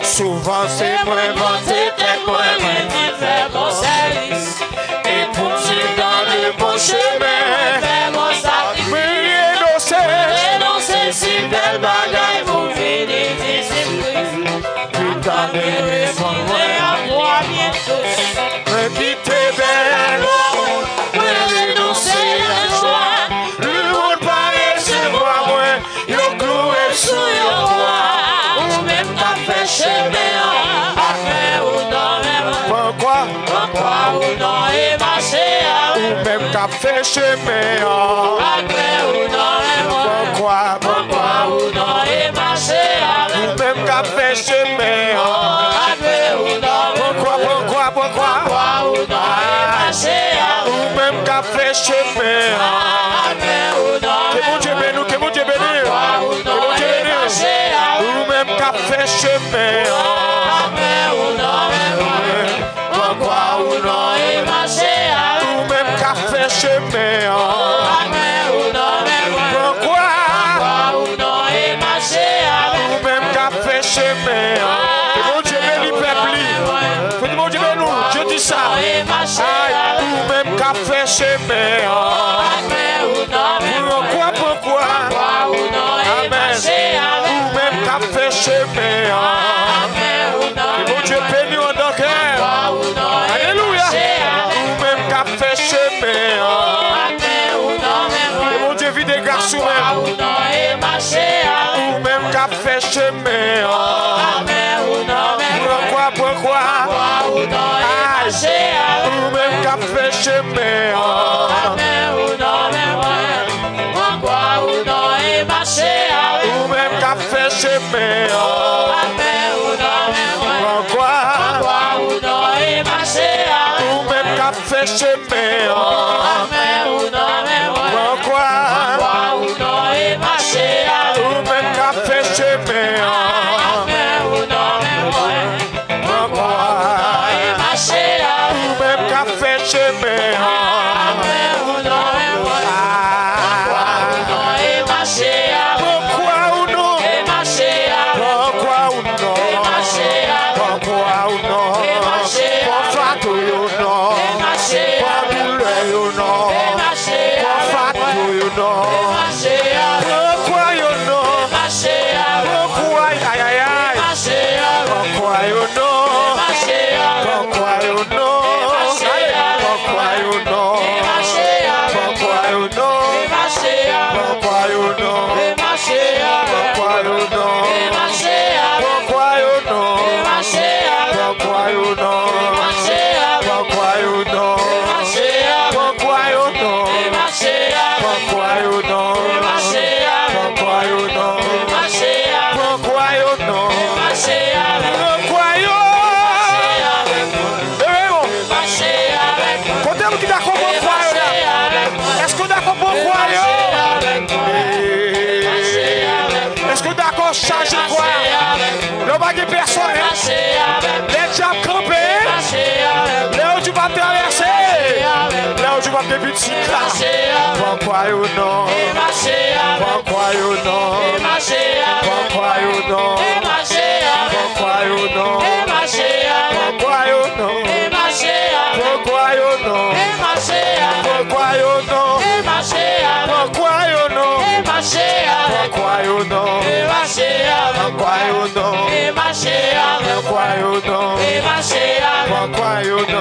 Souvent c'est moi monter tête moi qui fait mon service et poursuivre dans le bon chemin faire mon sacrifice renoncer si belle bagaille vous finissez discipline putain de répondre à moi bientôt me quitter belle me renoncer la joie le monde paraît c'est moi moi yo cloué sur yo toi ou même t'as fait chemin après ou dans même pourquoi ou dans et marché ou même t'as fait chemin après ou dans même pourquoi ou dans et marché ou même t'as fait chemin après ou dans pourquoi ou dans et marché ou même t'as fait chemin après ou dans que mon Dieu bénisse que mon Dieu bénisse ou dans et marché ou même t'as fait chemin après ou dans pourquoi ou dans et marché ou même t'as fait chemin après ou dans pourquoi ou dans et marché ou même t'as fait chemin que mon Dieu bénisse peuple que mon Dieu bénisse je dis ça ou même t'as fait chemin après ou dans pourquoi ou dans et marché ou même t'as fait chemin après ou dans que mon Dieu bénisse en ton cœur alléluia ou même t'as fait chemin que mon Dieu vit des garçons ou même t'as fait chemin pourquoi chemin. Ou même qu'a fait chemin. Ou même qu'a fait chemin. Pourquoi? Ou même qu'a fait chemin. Ou même qu'a fait chemin. Pourquoi ou non? Pourquoi ou non? Pourquoi ou non? Pourquoi ou non? Pourquoi you know? Pourquoi aïe aïe aïe? Pourquoi you know? Pourquoi you know? Pourquoi you know? Pourquoi you know? Pourquoi you know? Pourquoi you know? Pourquoi you know? Pourquoi you know? Pourquoi you know? Pourquoi you know? Pourquoi you know? Pourquoi you know? Pourquoi you know? Pourquoi you? Contez-vous qui d'accord pour quoi? Est-ce que d'accord pour quoi? Est-ce que d'accord changer quoi? Le baguette personne. Les diables campés. Là où tu vas traverser. Là où tu vas te petit là. Pourquoi you know? Pourquoi you know? Pourquoi you know? Pourquoi you know? Pourquoi you know? Pourquoi you know? Pourquoi you know? Pourquoi you know? Pourquoi you know? Pourquoi you know? Pourquoi you know? Pourquoi you know?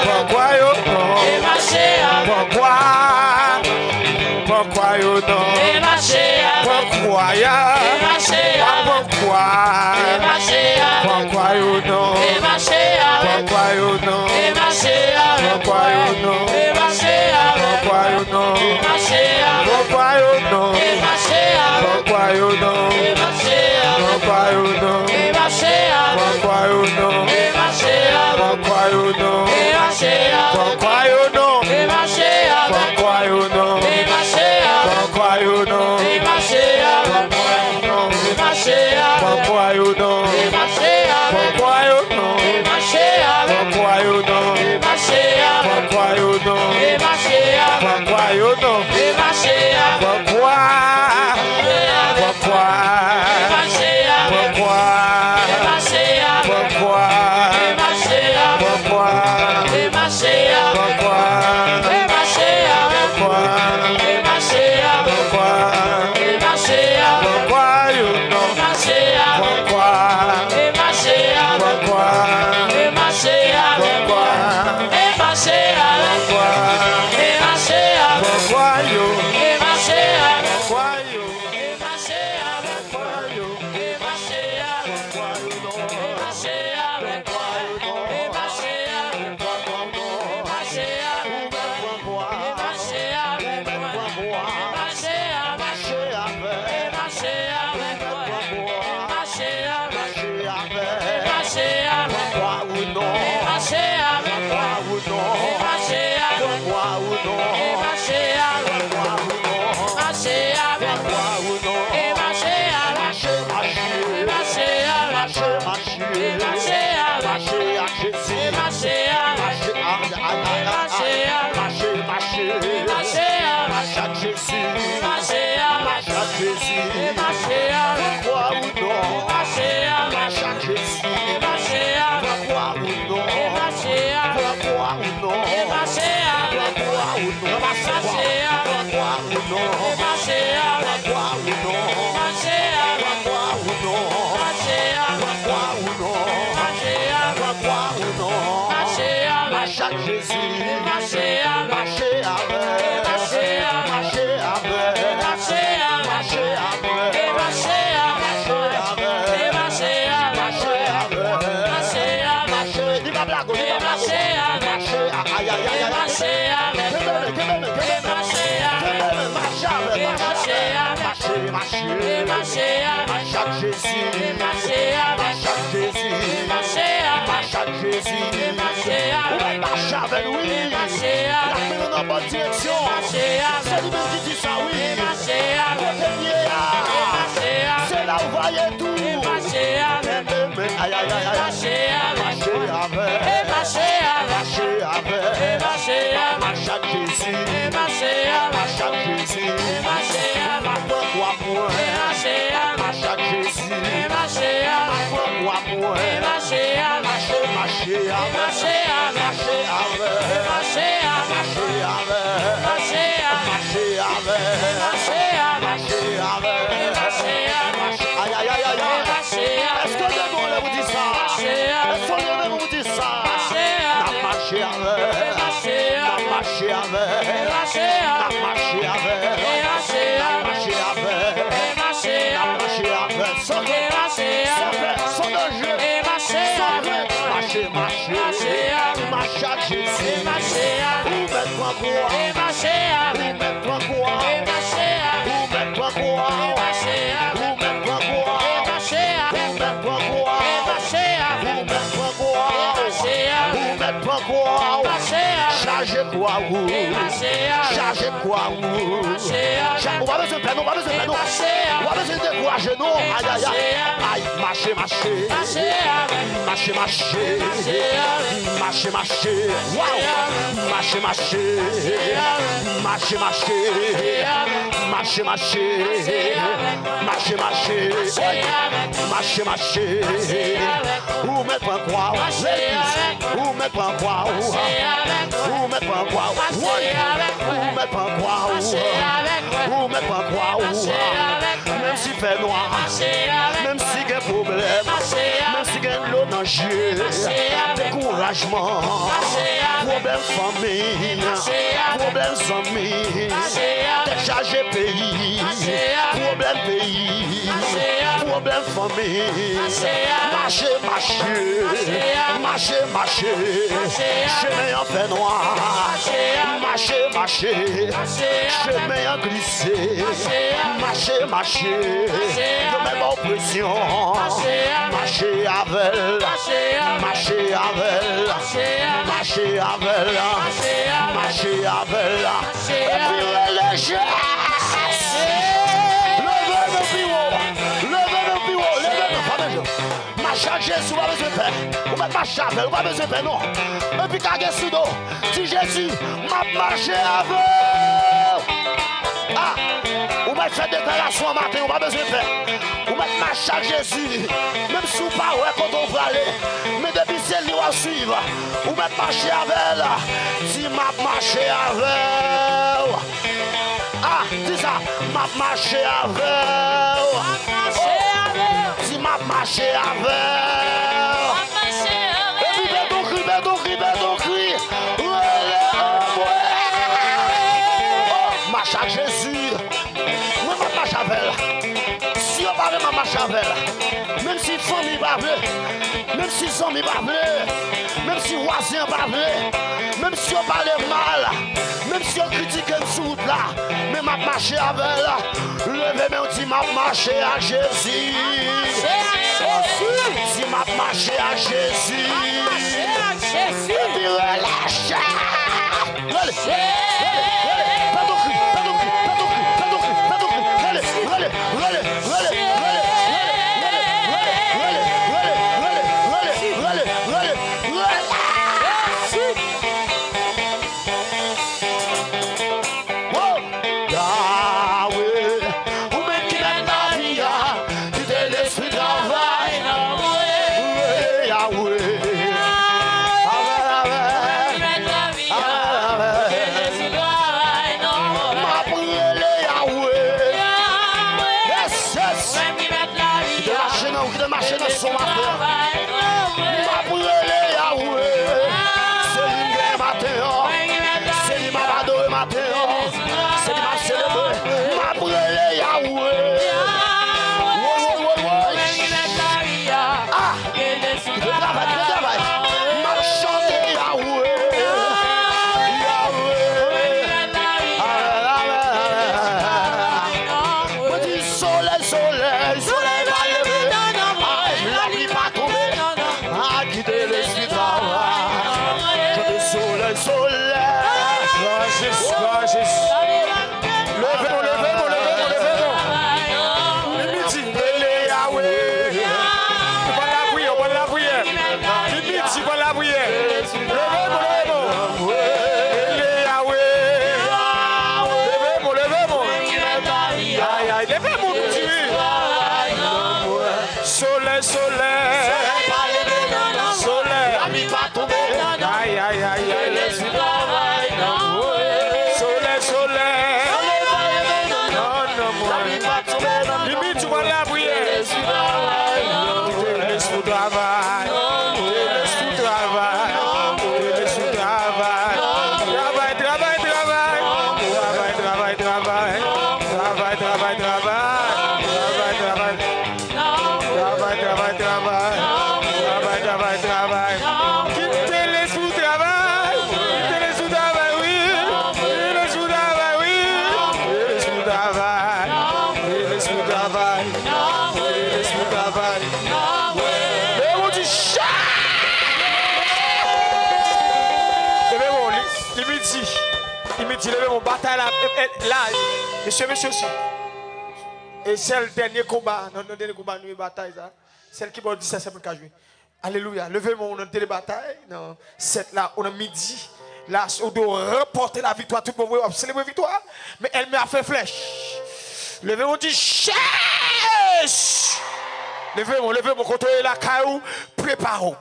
Pourquoi you know? Pourquoi? Pourquoi you know? Pourquoi ya? Pourquoi? Pourquoi you know? Pourquoi you know? Pourquoi you know? Pourquoi you know? Pourquoi you know? Pourquoi you know? Pourquoi you know? Pourquoi you know? Pourquoi you know? Pourquoi you know? Pourquoi you know? Pourquoi you know? Pourquoi you know? Pourquoi you know? Pourquoi you know? Pourquoi you know? Pourquoi you know? Pourquoi? Pourquoi? Pourquoi? Pourquoi? Pourquoi? Pourquoi you know? Pourquoi? Pourquoi? Pourquoi you? Pourquoi you? Aïe, aïe, aïe, aïe. marcher avec moi, et marcher avec moi, et marcher avec moi, et marcher avec moi, et marcher avec moi, et marcher avec moi, et marcher avec moi, Marche avec lui. et marcher La avec main dans la bonne direction. et marcher C'est avec lui-même qui dit ça, oui. et marcher avec Premier, marcher avec c'est là où voyez tout. marcher avec Aïe, aïe, aïe, aïe. marcher avec Marcher avec. et marcher avec Marcher avec. et marcher avec Marche avec Jésus. et marcher avec Marche avec Jésus. et marcher avec Pourquoi point? et marcher avec Marche avec Jésus. et marcher avec Pourquoi point? et marcher avec Marcher, marcher avec. marcher avec Marcher avec. marcher avec Marcher avec. marcher avec Marcher avec. marcher avec Marcher avec. marcher avec Aïe, aïe, aïe, aïe, aïe. marcher Est-ce que le monde vous dit ça? Est-ce que le monde vous dit ça? N'a marché avec. N'a marché avec. N'a marché avec. N'a marché avec. N'a marché avec. Sans fait, sans danger. Sans vrai. Marcher, marcher. Marcher à Jésus. Ou mettre en quoi? Ou mettre en quoi? Ou mettre en quoi? Ou mettre en quoi? Ou mettre en quoi? Ou mettre en quoi? Ou mettre en quoi? Chargez quoi ou? Chargez quoi ou? On va besoin de peine, on va besoin de peine. On va besoin de décourager, non? Aïe, aïe, aïe. Aïe, marcher, marcher. Marcher, marcher. Marcher, marcher. Waouh! Marcher, marcher. Marcher, marcher. Marcher, marcher. Marcher, marcher. Marcher, marcher. Ou mettre en quoi? Ou mettre en quoi? Ou mettre en quoi? Ou mettre en quoi? Ou mettre en quoi? Même si fait noir, même si il y a problème, même si il y a l'eau dans le jeu, découragement, problème famille, problème amis, déchargé pays, problème pays, problème famille, marcher, chemin en fait noir, marcher, chemin en glissé, marcher, de même oppression, marcher avec, marcher avec, et puis relâcher. Levez le bureau, marcher à Jésus, on va besoin de faire. On va marcher avec, on va besoin de faire, non. Et puis quand sous dos, si Jésus m'a marché avec. Ah, on va faire des déclarations matin, on va besoin de faire. On va marcher à Jésus, même si on pas ouais quand on va aller. Mais depuis c'est lui à suivre, on va marcher avec elle. Si m'a marché avec. Ah, dis ça, m'a marché avec. Si m'a marché avec. Et puis ben donc cri. Marche à Jésus. Moi, ma marche avec elle. Si on parle de ma marche avec elle, même si famille va même si amis va même si voisin va même si on parle mal, même si on critique sous là, mais ma marche avec elle. Levez mais on dit ma marche à Jésus. Si ma marche à Jésus. Et puis relâche. vie pas tomber. Aïe, aïe, aïe, aïe. Laisse du travail, non. Soleil, soleil. Non, non, moi. La vie pas tomber, non. Limite, tu vas aller à prière. Laisse du travail, non. Laisse du travail. Laisse du travail. Laisse du travail. Travail, travail, travail. Travail, travail, travail. Travail, travail, travail. Travail, travail. Travail, travail, travail. Travail, travail, travail. Quittez les sous-travail. Quittez les sous-travail, oui. Quittez les sous-travail, oui. Quittez les sous-travail. Quittez les sous-travail. Quittez les sous-travail. Mais on dit chat. Levez mon limite, levez mon bataille là. Monsieur aussi. Et c'est le dernier combat, notre dernier combat, nous bataille ça. Celle qui m'a dit ça, c'est pour jouer. Alléluia. Levez-moi, on a une bataille. Non, cette là, on a midi. Là, on doit remporter la victoire. Tout le monde va célébrer la victoire. Mais elle m'a fait flèche. Levez-moi, dit chasse. Levez-moi, quand on est là, préparons.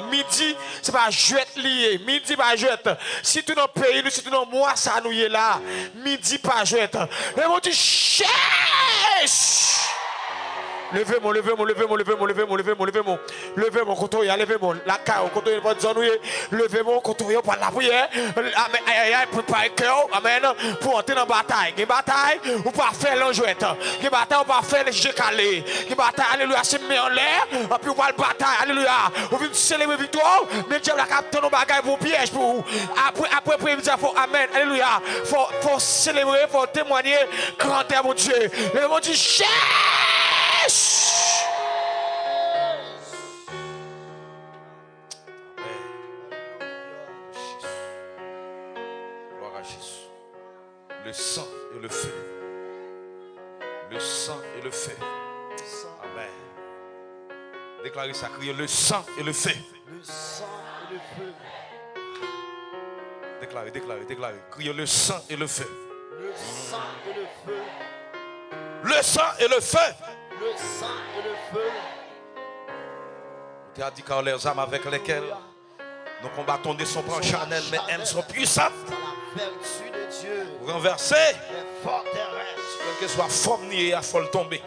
Midi, c'est pas jouet lié. Midi, pas jouet. Si tu dans le pays, si tu dans le mois, ça nous est là. Midi, pas jouet. Levez-moi, dit chasse. Levez-moi, quand on y a, levez-moi, la caille, quand on y a, levez-moi, quand on y a, pour la prière, préparez le cœur, amen, pour entrer dans la bataille. Une bataille, ou pas faire l'enjouette. Une bataille, ou pas faire les jeux calés. Une bataille, alléluia, c'est mis en l'air, et puis on va la bataille, alléluia. On vient célébrer victoire, mais Dieu a capté nos bagages pour piège pour vous. Après, il faut, amen, alléluia, faut célébrer, faut témoigner, grand est mon Dieu. Levez-moi, dit, cherche! Gloire à Jésus. Le sang et le feu. Le sang et le feu. Amen. Déclarez ça, criez le sang et le feu. Le sang et le feu. Déclarez. Criez le sang et le feu. Le sang et le feu. Le sang et le feu. Le sang et le feu. Tu as dit car les âmes avec lesquelles nous combattons ne sont pas charnelles, mais elles sont puissantes. La vertu de Dieu. Renversées. Les forteresses. Quelle que soit forme liée à folle tomber.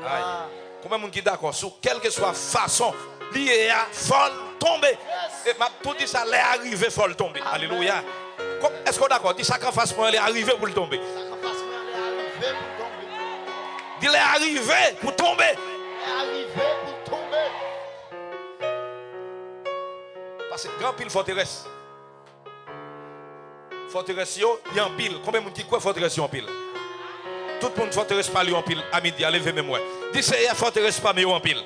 Aïe. Combien de monde qui est d'accord sur quelle que soit façon liée à folle tomber. Et m'a tout dit ça, l'est arrivé folle tomber. Alléluia. Est-ce qu'on est d'accord? Dis ça qu'en face moi, elle est arrivée pour le tomber. Il est arrivé pour tomber. Parce que grand pile forteresse. Forteresse, il y a un pile. Combien de monde qui croit forteresse en pile? Tout le monde forteresse pas lui en pile. À midi, allez, levez moi. Dis c'est forteresse pas mieux en pile.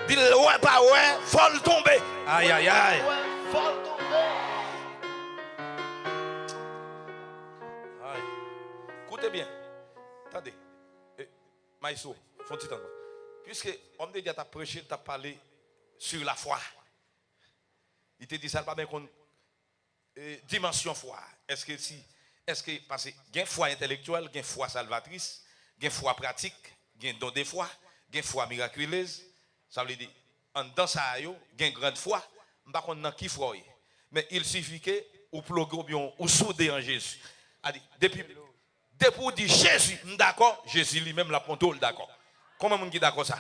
Dis ouais, pas ouais, folle tomber. Aïe, aïe, aïe. Écoutez bien. Attendez. Maïso, faut petit temps. Puisque on dit que tu as prêché, tu as parlé sur la foi. Il te dit ça pas bien qu'on dimension foi. Est-ce que parce que il y a une foi intellectuelle, il y a une foi salvatrice, il y a une foi pratique, il y a un don de foi, il y a une foi miraculeuse. Ça veut dire en dans ça il y a une grande foi, pas qu'on dans qui foi. Mais il suffit que ou ploguer bien ou souder en Jésus. Depuis on dit Jésus, d'accord, Jésus lui-même la contrôle, d'accord. Comment on dit d'accord ça?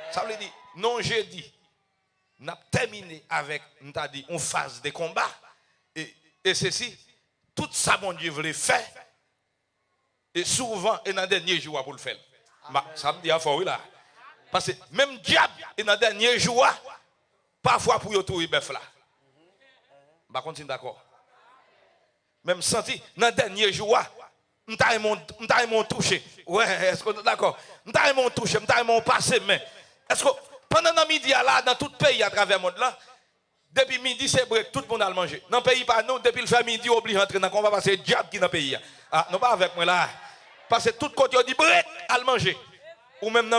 Ça veut dire non, j'ai dit n'a terminé avec une phase de combat et ceci tout ça mon Dieu voulait faire et souvent et dans le dernier jour pour le faire. Ça me dit à fort là. Parce que même diable et dans le dernier jour parfois pour y trouver bœuf là. Bah continue d'accord. Même senti dans le dernier jour m'ta mon touché. Ouais, est-ce que d'accord? M'ta mon touché, m'ta mon passé mais est-ce que pendant le midi là dans tout le pays à travers le monde là depuis midi c'est break tout le monde a mangé. Dans le pays pas nous depuis le fait midi obligé rentrer dans combat parce que diable qui dans le pays. Ah non pas avec moi là. Parce que tout côté on dit break à manger. Ou même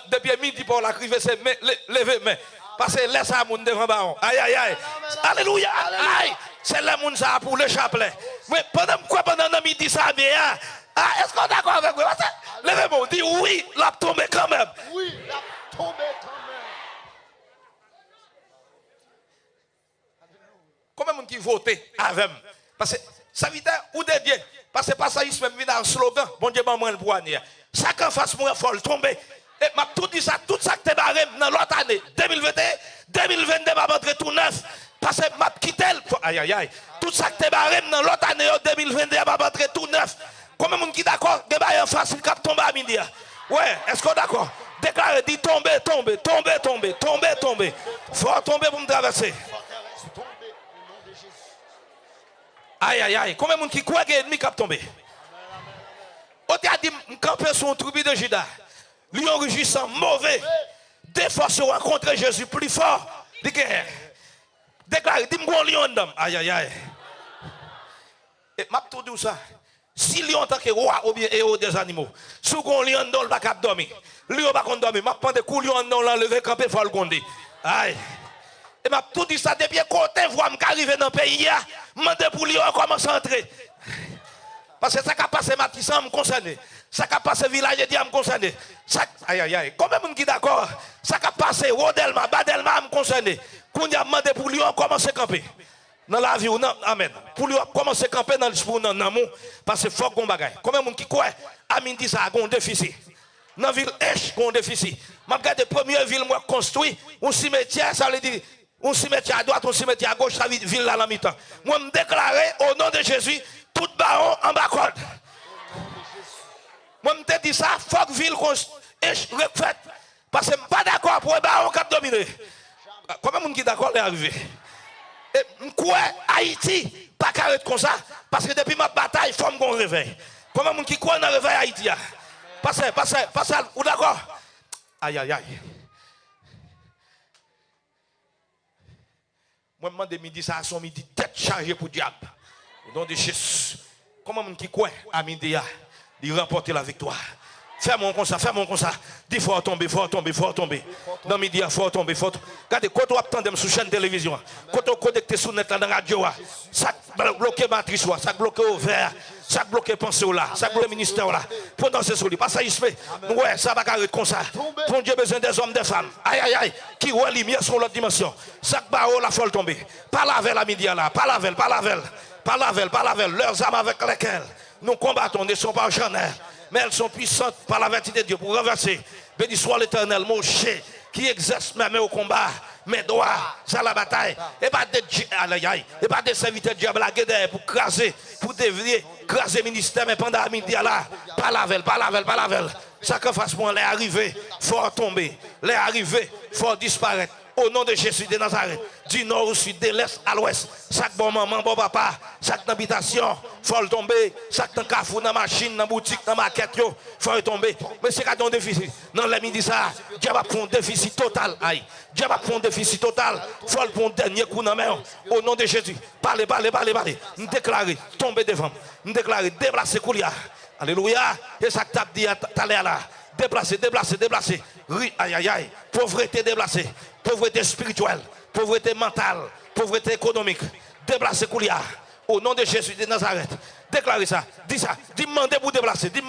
depuis midi pour la criver c'est lever mais parce que laisse ça monde devant baron. Aïe aïe aïe. Alléluia. Aïe. C'est le monde ça pour le chapelet. Mais pendant le midi ça bien. Ah, est-ce qu'on est d'accord avec moi? Levez-moi, dis oui, l'a tombé quand même. Oui, l'a tombé quand même. qui vote avec moi. Parce que ça veut dire ou de Dieu. Parce que pas ça, il se met un slogan. Bon Dieu, moi, le poignet. Ça qu'en face, moi, il faut le tomber. Et m'a tout dit ça, tout ça que t'es barré dans l'autre année. 2021, 2022, m'a rentré tout neuf. Parce que m'a quitté. Aïe, aïe, aïe. Tout ça que t'es barré dans l'autre année, 2022, m'a rentré tout neuf. Combien de monde qui d'accord? Débat en face, il cap tomber à midi. Ouais, est-ce qu'on est d'accord? Déclarez, dit tomber, tomber, tomber, tomber, tomber, tomber. Faut tomber pour me traverser. Forteresse tombée au nom de Jésus. Aïe, aïe, aïe. Combien de monde qui croit qu'il y a ennemi qui a tombé? On t'a dit, camper sur un tribu de Judas. Lion rugissant, mauvais. Des forces rencontrer Jésus plus fort. Déclarez, dis-moi un lion d'homme. Aïe, aïe, aïe. Et m'a tout dit ça. Si lion tant que roi ou bien héros des animaux, si on lion dans le bac à dormir, lion pas qu'on dormir, m'a prendre des coups lion dans l'enlever camper faut le gonder. Aïe. Et m'a tout dit ça depuis côté voix m'arriver dans le pays, mandé pour lion commencer à entrer. Parce que ça qui a passé Matissan me concerné. Ça qui a passé village de me concerné. Aïe aïe aïe. Combien de monde qui d'accord? Ça qui a passé Rodelma, Badelma me concerné. Qu'on a demandé pour lui commencer à camper. Dans la vie, non, amen. Pour lui commencer à camper dans l'esprit, dans l'amour. Parce que faut qu'on bagaille. Combien de monde qui croit? Amin dit ça, il y a un déficit. Dans la ville H, il y a un déficit. Je regarde la première ville que je construis, un cimetière, ça veut dire un cimetière à droite, un cimetière à gauche, ça veut dire ville là la mi-temps. Moi, je me déclare au nom de Jésus, tout baron en bas code. Moi, je me dis ça, il faut que ville refait. Parce que je ne suis pas d'accord pour le baron qui a dominé. Combien de monde qui est d'accord est arrivé? Et je crois Haïti, pas carré comme ça. Parce que depuis ma bataille, il faut que je me réveille. Combien de monde qui croit dans le réveil Haïti? Passez, ou d'accord? Aïe, aïe, aïe. Moi, je me demande midi, ça a son midi, tête chargée pour le diable. Au nom de Jésus. Comment on qui croit à midi, il remporte la victoire. Fais-moi comme ça, fais-moi comme ça. Dis faut tomber, faut tomber, faut tomber. Dans midi, faut tomber, faut tomber. Regardez, quand on attend sur chaîne télévision, quand on connecte sur net dans la radio, ça bloque matrice, ça bloque au vert, ça bloque pensée là, ça bloque ministère là. Pendant ce soir, pas ça il se fait. Ouais, ça va carrer comme ça. Bon Dieu besoin des hommes, des femmes. Aïe aïe aïe, qui voit lumière sur l'autre dimension. Ça va la folle tomber. Pas la veille à midi là, pas la veille, pas la veille. Pas la veille, pas la veille. Leurs âmes avec lesquelles nous combattons ne sont pas charnelles, mais elles sont puissantes par la vertu de Dieu pour renverser. Béni soit l'Éternel, mon chien, qui exerce mes mains au combat, mes doigts, ça la bataille. Et pas des serviteurs de diable à guérir pour craser, pour dévier, craser le ministère, mais pendant la midi là, pas la veille, pas la veille, pas la veille. Chaque face moi, les arrivés, faut tomber, les arrivés, faut disparaître. Au nom de Jésus de Nazareth, du nord au sud, de l'est à l'ouest, chaque bon maman, bon papa, chaque habitation, faut le tomber, chaque cafou, dans la machine, dans la boutique, dans la maquette, faut le tomber. Mais c'est qu'à un déficit. Non, les midi ça, Dieu va prendre un déficit total. Aïe. Dieu va prendre un déficit total. Faut le prendre un dernier coup dans la main. Au nom de Jésus. Parlez. Nous déclarons, tomber devant. Nous déclarons, déplacer Koulia. Alléluia. Et ça que tu as dit tout à l'heure là. Déplacer. Aïe, aïe, aïe. Pauvreté déplacée. Pauvreté spirituelle. Pauvreté mentale. Pauvreté économique. Déplacer Koulia. Au nom de Jésus de Nazareth. Déclarez ça. Dis ça. Demandez pour déplacer. Est-ce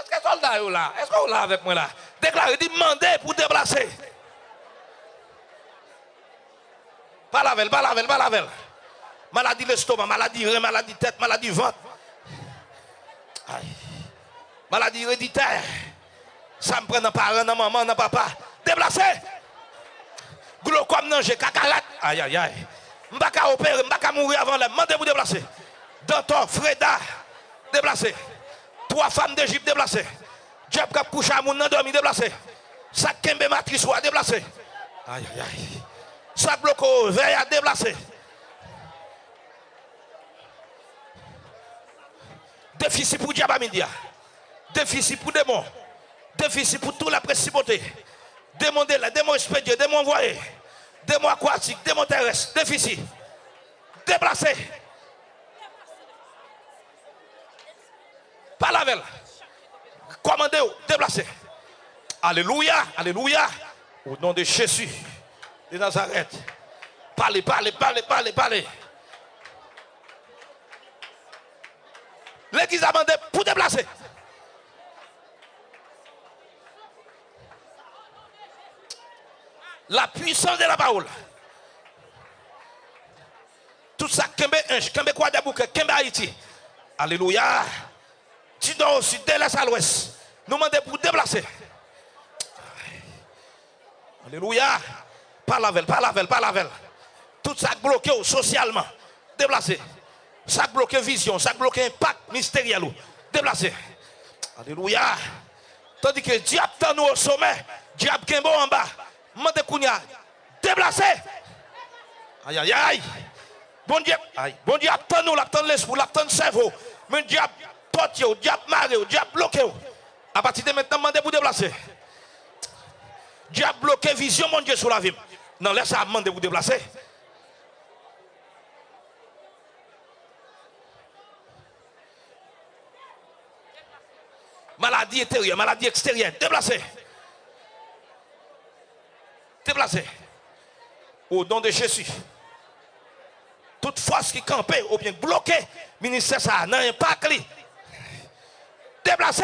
que soldat est là? Est-ce qu'on est là avec moi là? Déclarez. Demandez pour déplacer. Pas la veille. Maladie l'estomac, maladie rein, maladie tête, maladie ventre. Aïe. Maladie héréditaire. Ça me prend dans parents, dans maman, dans papa. Déplacé. Glaucome, nanger, cacarate. Aïe, aïe, aïe. Je ne vais pas opérer, je ne vais pas mourir avant l'aime. Mandez-vous déplacer. Danton, Freda, déplacé. 3 femmes d'Égypte déplacées. Dieu qui a couché à mon nom dormi déplacé. Ça kembe matrice soit déplacé. Aïe, aïe, aïe. Ça bloque au veille à déplacer. Déficit pour diable Media. Déficit pour démon. Déficit pour toute la principauté. Démon de la, démon expédié, démon envoyé. Démon aquatique, démon terrestre. Déficit. Déplacé. Pas la velle. Commandez-vous, déplacé. Alléluia, alléluia. Au nom de Jésus de Nazareth. Parlez. L'église a demandé pour déplacer. La puissance de la parole. Tout ça, Kembe Inch, Kembe Kouadabouke, Kembe Haïti. Alléluia. Tu dois aussi de l'est à l'ouest. Nous demandons pour déplacer. Alléluia. Pas la velle, pas la velle, pas la velle. Tout ça bloqué socialement. Déplacer. Ça bloqué vision, ça bloqué impact mystériel. Déplacer. Alléluia. Tandis que diable tend nous au sommet, diable Kembo en bas. Demandez Kounia. Déplacer. Aïe aïe aïe. Bon Dieu, aïe. Bon Dieu, attend nous, l'attend l'esprit, l'attend le cerveau. Mais diable torture, diable maré, diable bloqué. À partir de maintenant, demandez pour déplacer. Diable bloqué vision, mon Dieu, sur la vie. Non, laisse ça demander pour déplacer. Maladie intérieure, maladie extérieure, déplacer. Déplacer. Au nom de Jésus. Toute force qui campait ou bien bloquée, ministère ça n'a impact. Déplacer.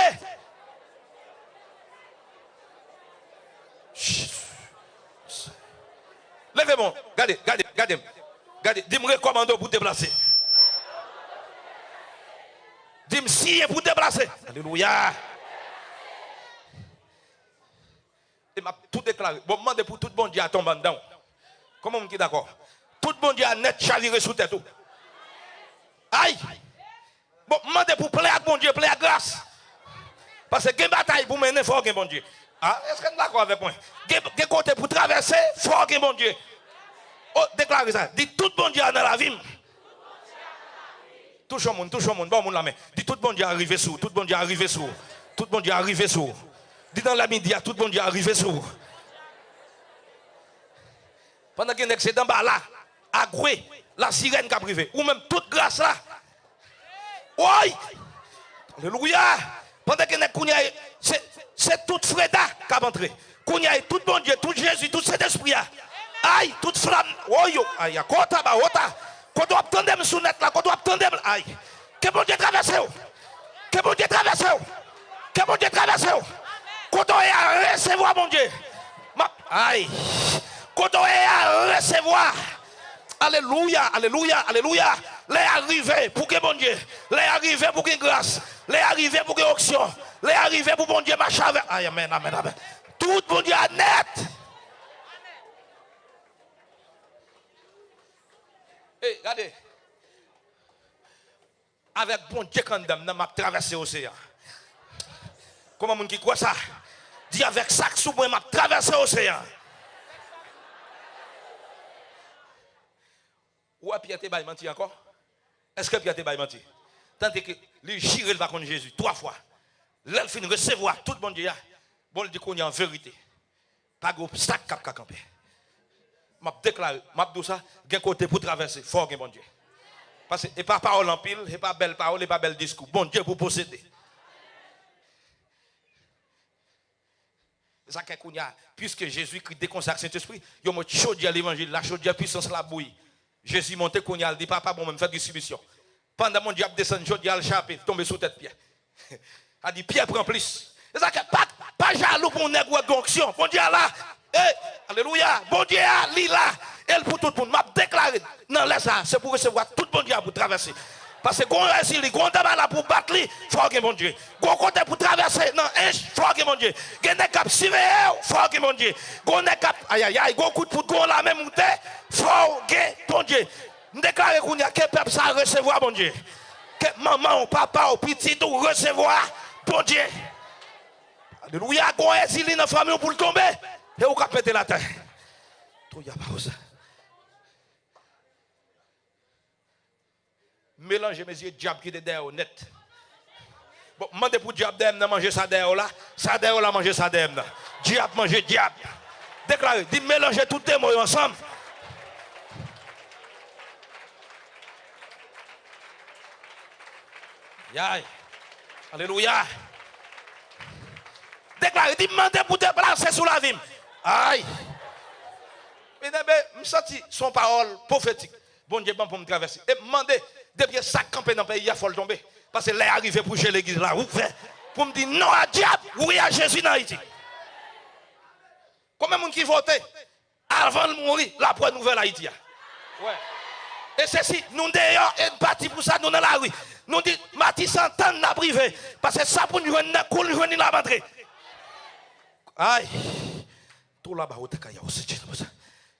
Levez-moi. Regardez, regardez, regardez. Regardez. Dis-moi recommando pour déplacer. Dis-moi si pour déplacer. Alléluia. Et m'a tout déclaré. Bon, demandez pour tout bon Dieu à tomber dedans. Comment on est d'accord? Tout bon Dieu a net chaviré sous tête. Aïe. Bon, demandez pour plaire à bon Dieu, plaire à grâce. Parce que une bataille pour mener fort, bon Dieu. Ah, est-ce que vous êtes d'accord avec moi? Quel côté pour traverser, fort, bon Dieu. Oh, déclarez ça. Dis tout bon Dieu dans la vie. Touche au monde, bon monde la main. Dis tout bon Dieu arrivé sous, tout bon Dieu arrivé sous. Tout bon Dieu arrivé sous. Dis dans la midi, tout bon Dieu arrivé sous. Pendant qu'il y a un excédent là, à Goué, la sirène qui a privé, ou même toute grâce là. Oui! Alléluia! Pendant qu'il y a c'est toute Freda qui a entré. Kounia, tout bon Dieu, tout Jésus, tout cet esprit là. Aïe, toute flamme. Oyo, aïe, kota ba ota. Quand on attendait sous net là, quand on attendait, aïe. Que bon Dieu traverse. Que bon Dieu traverse. Que bon Dieu traverse. Quand on est à recevoir mon Dieu. Aïe. Quand on est à recevoir. Alléluia, alléluia, alléluia. Les arrivés pour que bon Dieu. Les arrivés pour que grâce. Les arrivés pour que onction. Les arrivés pour bon Dieu marche avec. Aïe, amen, amen, amen. Tout bon Dieu à net. Hey, regardez. Avec bon Dieu quand même, m'a traversé l'océan. Comment mon qui croit ça? Dis avec ça que sous moi m'a traversé l'océan. Ou a Pierre Tebay menti encore? Est-ce que Pierre Tebay menti? Tant que les giré va contre Jésus 3 fois. L'elle fin recevoir tout bon Dieu. Bon dit qu'on est en vérité. Pas d'obstacle cap camper. M'a déclaré, m'a dit ça, gen côté pour traverser, fort gen bon Dieu. Parce que et pas parole en pile, et pas belle parole, et pas bel discours. Bon Dieu pour posséder. Ça qu'on y a, puisque Jésus Christ déconsacre Saint-Esprit, il y a chaud à l'évangile, la chaudière puissance la bouille. Jésus monté qu'on y a, dit papa bon même fait distribution. Pendant mon diable descend chaudière le chapitre, tombe sous tête Pierre. A dit Pierre prend plus. C'est ça que pas jaloux pour nègre d'onction. Bon Dieu là. Hey, alléluia. Bon Dieu là. Elle pour tout le monde m'a déclaré. Non, laisse ça, c'est pour recevoir tout bon Dieu pour traverser. Parce que quand on réussit, quand on là pour battre, il faut que mon Dieu. Quand on côté pour traverser, non, il faut que mon Dieu. Quand on est cap suivre, il faut que mon Dieu. Quand on est cap, aïe aïe aïe, quand on coup pour la même montée, il faut que mon Dieu. Je déclare qu'on y a que peuple ça recevoir mon Dieu. Que maman, papa, petit, tout recevoir bon Dieu. Alléluia, quand on est dans la famille pour tomber, et on va péter la terre. Tout y a pas ça. Mélanger mes yeux, diable qui est derrière net. Bon, demandez pour diable d'aime manger ça derrière là, ça derrière là manger ça d'aime. Diable manger diable. Déclarez, dit mélanger tous les mots ensemble. Aïe. Alléluia. Déclarez, dit demandez pour déplacer sous la vie. Aïe. Mais je me senti son parole prophétique. Bon Dieu, bon pour me traverser. Et demandez, depuis ça campé dans le pays, il faut le tomber. Parce que là, arrivé pour chez l'église là, pour me dire non à diable, oui à Jésus dans Haïti. Combien de monde qui vote? avant de mourir, la première nouvelle Haïti. Ouais. Et ceci, nous d'ailleurs, et parti pour ça, nous dans la rue. Nous disons, Matis s'entend n'a privé. Parce que ça pour nous jouer dans cool, nous jouer dans la batterie. Aïe. Tout là-bas, au Takaya, au Séché, comme ça.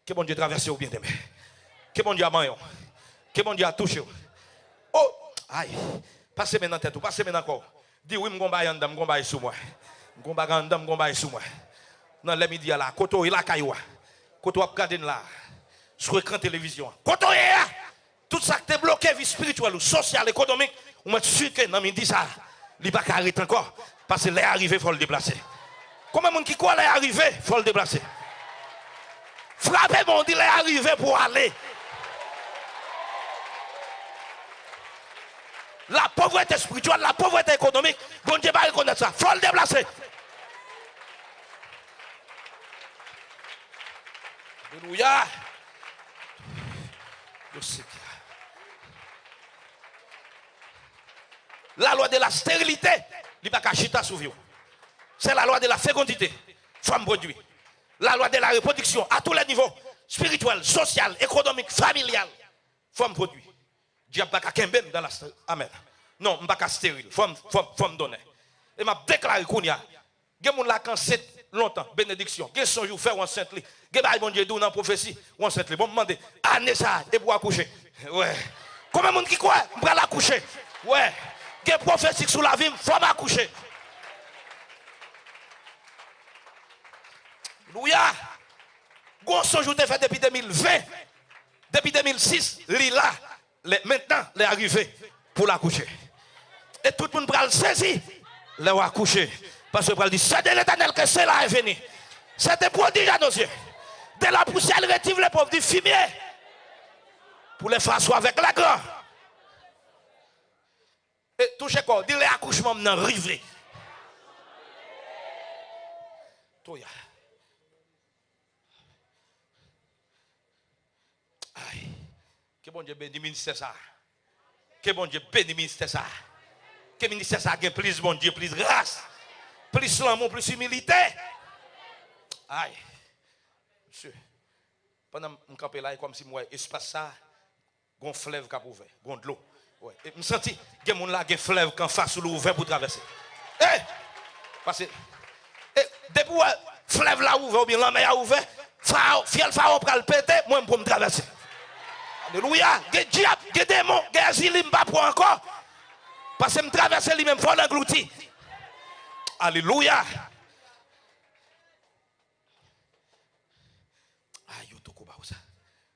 Que bon Dieu traverse au bien aimé. Que bon Dieu a maillon. Que bon Dieu a touché. Oh, aïe. Passez maintenant tête, passez maintenant encore. Dis oui, m'gomba sous moi. M'gomba sous moi. Dans les médias là, koto il la kaywa. Koto ap garder là. Sur écran télévision. Koto là. Tout ça qui est bloqué vie spirituelle ou sociale, économique, on m'a sûr que dans midi ça, il va pas arrêter encore parce que l'est arrivé, faut le déplacer. Comment monde qui croit l'est arrivé, faut le déplacer. Frappez mon dit l'est arrivé pour aller. La pauvreté spirituelle, la pauvreté économique, bon Dieu va reconnaître ça. Faut le déplacer. Alléluia. La loi de la stérilité, il n'y a pas chita sous vous. C'est la loi de la fécondité. Femme produit. La loi de la reproduction à tous les niveaux, spirituel, social, économique, familial. Femme produit. Dieu n'a pas qu'à dans la amen. Non, je ne pas qu'à stérile. Femme donner. Et m'a déclaré qu'on y a. Il y a des gens qui ont longtemps, bénédiction. Il y a des gens qui ont enceinte. Il y a des gens qui ont dans prophétie. Enceinte. Bon, me demander, année ça, et pour accoucher. Ouais. Combien de gens qui croient, je vais l'accoucher. Ouais. Il y a des prophéties sur la vie, il faut m'accoucher. Alléluia. Gon son jour fait depuis 2020. Depuis 2006, là. Maintenant, il est arrivé pour l'accoucher. Et tout le monde va le saisir. Il va accoucher. Parce que il dit, c'est de l'Éternel que cela est venu. C'est des prodiges à nos yeux. De la poussière, il retire les pauvres du fumier. Pour les faire asseoir avec la grande. Et touchez quoi? Dit les accouchements maintenant arrivé. Toya. Aïe. Que bon Dieu bénisse ministère ça. Que bon Dieu bénisse ministère ça. Que ministère ça a plus bon Dieu, plus grâce. Plus l'amour, plus humilité. Aïe. Monsieur. Pendant que je campe là, comme si moi, espace ça, un fleuve qui a ouvert, un de l'eau. Ouais. Et je me sens qu'il y a un là, un fleuve qui face ou ouvert pour traverser. Eh! Parce que, depuis que le fleuve là ouvert, ou bien la mer a ouvert, fiel pharaon pour le péter, moi, je peux me traverser. Alléluia. Il y a des diables, il y a des démons, il y a des asile, je ne peux pas encore. Parce que je traverse lui-même, il faut l'engloutir. Alléluia. Aïe, yo toko ba ça.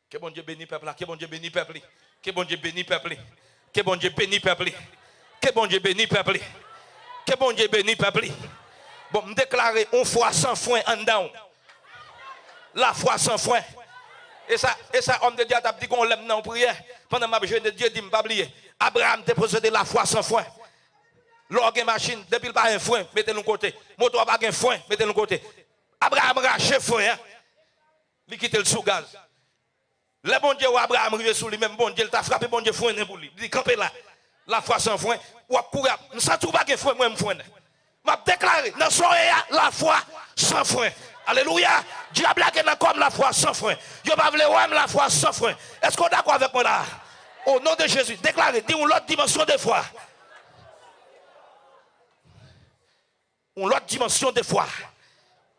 Que bon Dieu bénisse peuple là, que bon Dieu bénisse peuple. Que bon Dieu bénisse peuple. Que bon Dieu bénisse peuple. Que bon Dieu bénisse peuple. Que bon Dieu bénisse peuple. Bon, me déclarer une foi sans foin en dedans. La foi sans foin. Et ça, homme de Dieu t'a dit qu'on l'aime dans prière. Pendant ma jeune de Dieu dit m'pas oublier. Abraham t'a possédé la foi sans foin. L'orgue machine, depuis le pas un foin, mettez-le de côté. Moto pas un foin, mettez-le de côté. Abraham rache foin, hein. Il quitte le sous gaz. Le bon Dieu, Abraham arrive sous lui-même, bon Dieu, il t'a frappé, bon Dieu, foin pour lui. Il dit, campez là. La foi sans foin, ou à courir. Je ne sens pas que foin, moi, je foin. Je déclaré, dans son la foi sans foin. Alléluia. Dieu a blagué comme la foi sans foin. Dieu va vouloir la foi sans foin. Est-ce qu'on est d'accord avec moi là? Au nom de Jésus, déclarez, dis-nous l'autre dimension de foi. L'autre dimension de foi.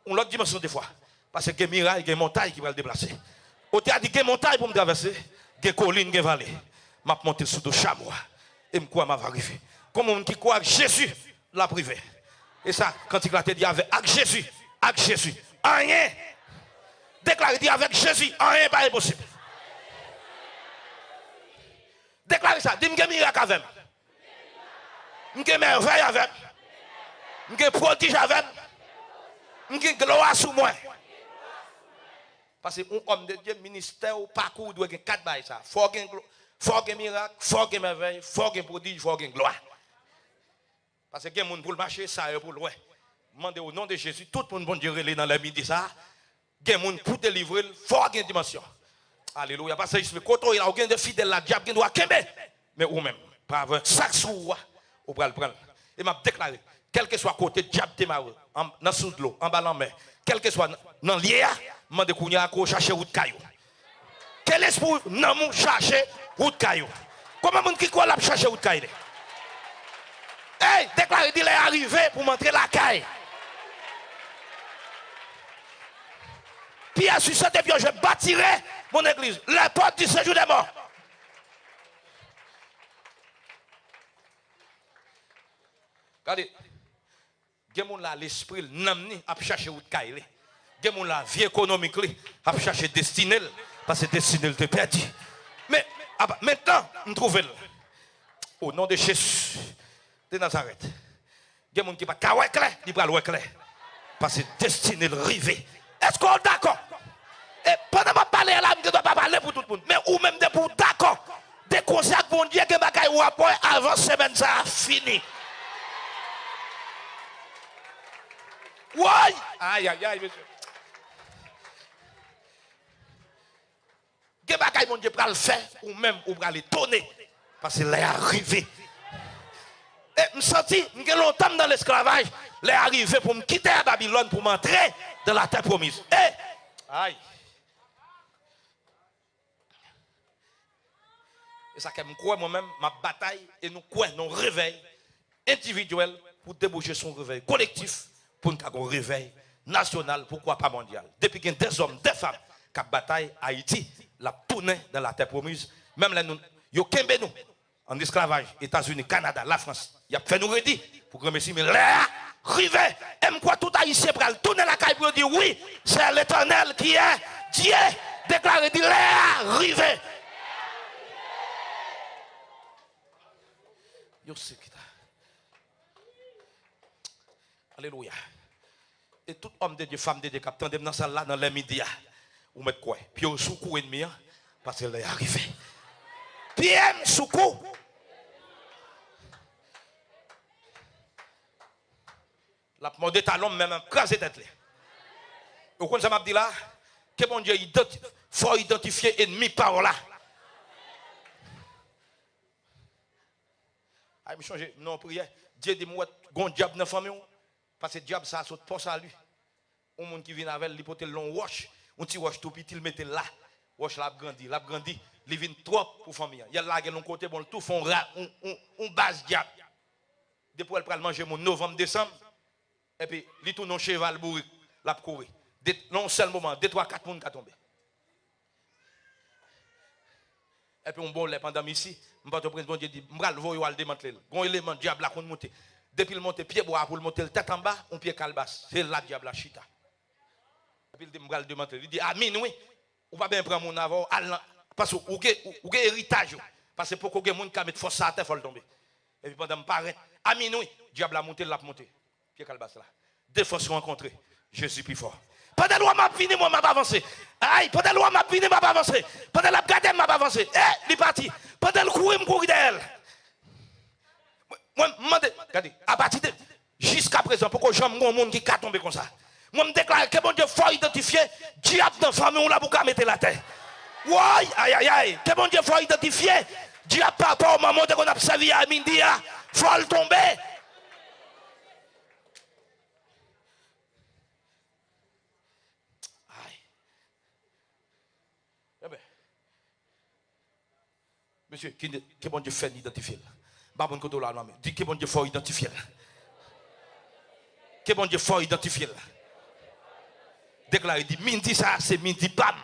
L'autre dimension de foi. Parce que il y a des murailles, il y a des montagnes qui vont le déplacer. Au théâtre, il y a des montagnes pour me traverser. Il y a des collines, il y a des vallées. Je vais monter sur le chameau. Et je crois que je vais arriver. Comme on qui croit que Jésus l'a privé. Et ça, quand il a dit avec Jésus, rien. Déclarez, dit avec Jésus, rien n'est pas impossible. Déclarez ça, dis-moi que miracle avec. Je merveille avec. Je prodige avec. Je gloire sur moi. Parce que un homme de Dieu, ministère ou parcours, doit avoir 4 bails. Il faut qu'il miracle, il faut qu'il merveille, il faut qu'il prodige, il faut qu'il gloire. Parce que il y a des gens pour le marché, ça est pour le loin. Demandez au nom de Jésus, tout le monde bon Dieu dans la midi ça. Il y a des gens pour délivrer, il faut qu'il y ait une dimension. Alléluia. Parce que quand il y a aucun de fidèles, la diable qui doit kembe. Mais ou même, pas avoir sac sous ou pour le prendre. Et m'a déclaré, quel que soit côté diable démarre, dans sous l'eau, en bas en mer, quel que soit dans l'IA, Mande kounya ko chercher route caillou. Quel esprit nan moun chercher route caillou? Comment moun qui quoi la chercher route caillou? Hey, déclaré dit est arrivé pour montrer la caille. Pierre sur cette pion, je bâtirai mon église. La porte du séjour des morts. Regardez, il y a l'esprit namni à chercher où caille. Il y a la vie économique à chercher destinée parce que destinée te perdu. Mais maintenant, nous trouvons au nom de Jésus de Nazareth. Il y a des gens qui ne peuvent pas clair, ils peuvent pas clair parce que destinée rivée. Est-ce qu'on est d'accord? Et pendant que je parle là, je ne dois pas parler pour tout le monde. Mais ou même de pour d'accord. Des conseils que bon Dieu que bagaille ou après avant semaine ça a fini. Oui. Aïe aïe aïe monsieur. Que bagaille mon Dieu pour le faire ou même ou pour le tourner parce qu'il est arrivé. Et me senti que longtemps dans l'esclavage, il est arrivé pour me quitter à Babylone pour m'entrer dans la terre promise. Et aïe. Et ça que je crois moi-même, ma bataille et nous croyons nos réveils individuels pour déboucher son réveil collectif pour nous avoir un réveil national, pourquoi pas mondial. Depuis qu'il y a des hommes, des femmes qui bataillent Haïti, la tournée dans la terre promise, même là nous, yo kembe nous en esclavage, États-Unis, Canada, la France, il a fait nous redire pour remercier, mais là, rivé, et quoi tout haïtien pour tourner la caille pour dire oui, c'est l'Éternel qui est Dieu, déclaré, dit là, rivé. Alléluia. Et tout homme de Dieu, femme de Dieu, qui attendent dans ça là, dans les médias, vous mettez quoi? Puis au soukou ennemi, parce qu'il est arrivé. Puis soukou. La mode de talon, même crasé tête. Vous comprenez ça m'a dit là? Que mon Dieu, faut identifier ennemi par là. Ah, je change, non, prière. Dieu dit, moi, gon diable dans la famille. Parce que le diable, ça saute poste à lui. Un monde qui vient avec lui, il long wash. Un petit wash tout petit, il met là. Wash l'a grandi. Il vient trop pour la famille. Il y a là, il y a côté, bon, tout font un base diable. Depuis elle prend manger mon novembre, décembre. Et puis, il tourne un cheval bourrique, l'a courir. Non, seul moment, 2, 3, 4 personnes qui tombent. Et puis on bon pendant ici, je vais te bon Dieu dit, je vais le démanteler. Un élément diable qui monte. Depuis le monter pied bois pour le monter le tête en bas, on pied calbas. C'est là diable la chita. Et puis il dit, je vais le démanteler. Il dit, ah oui, on va bien prendre mon avant parce que vous avez héritage. Parce que pour que les gens qui mettent force à terre, il faut le tomber. Et puis pendant que je paraît, ah oui, diable a monté, l'a monté. Pied calbas là. Deux fois se rencontrer, je suis plus fort. Pendant que m'a fini, moi, m'a pas avancé. Aïe, pendant que m'a fini, m'a pas avancé. Pendant que la gade m'a pas avancé. Eh, il est parti. Pendant que je courir d'elle. Moi, regardez, à partir de jusqu'à présent, pourquoi j'aime mon monde qui a tombé comme ça? Moi, je déclare que mon Dieu faut identifier diable dans la famille, on l'a pour mettre la terre. Oui, aïe, aïe, aïe. Que mon Dieu faut identifier diable par rapport au moment qu'on a servi à Mindia. Faut le tomber. Monsieur, que bon Dieu fait identifier. Babon koto la non, dit que bon Dieu faut identifier. Que bon Dieu faut identifier. Déclaré dit midi ça c'est midi pam.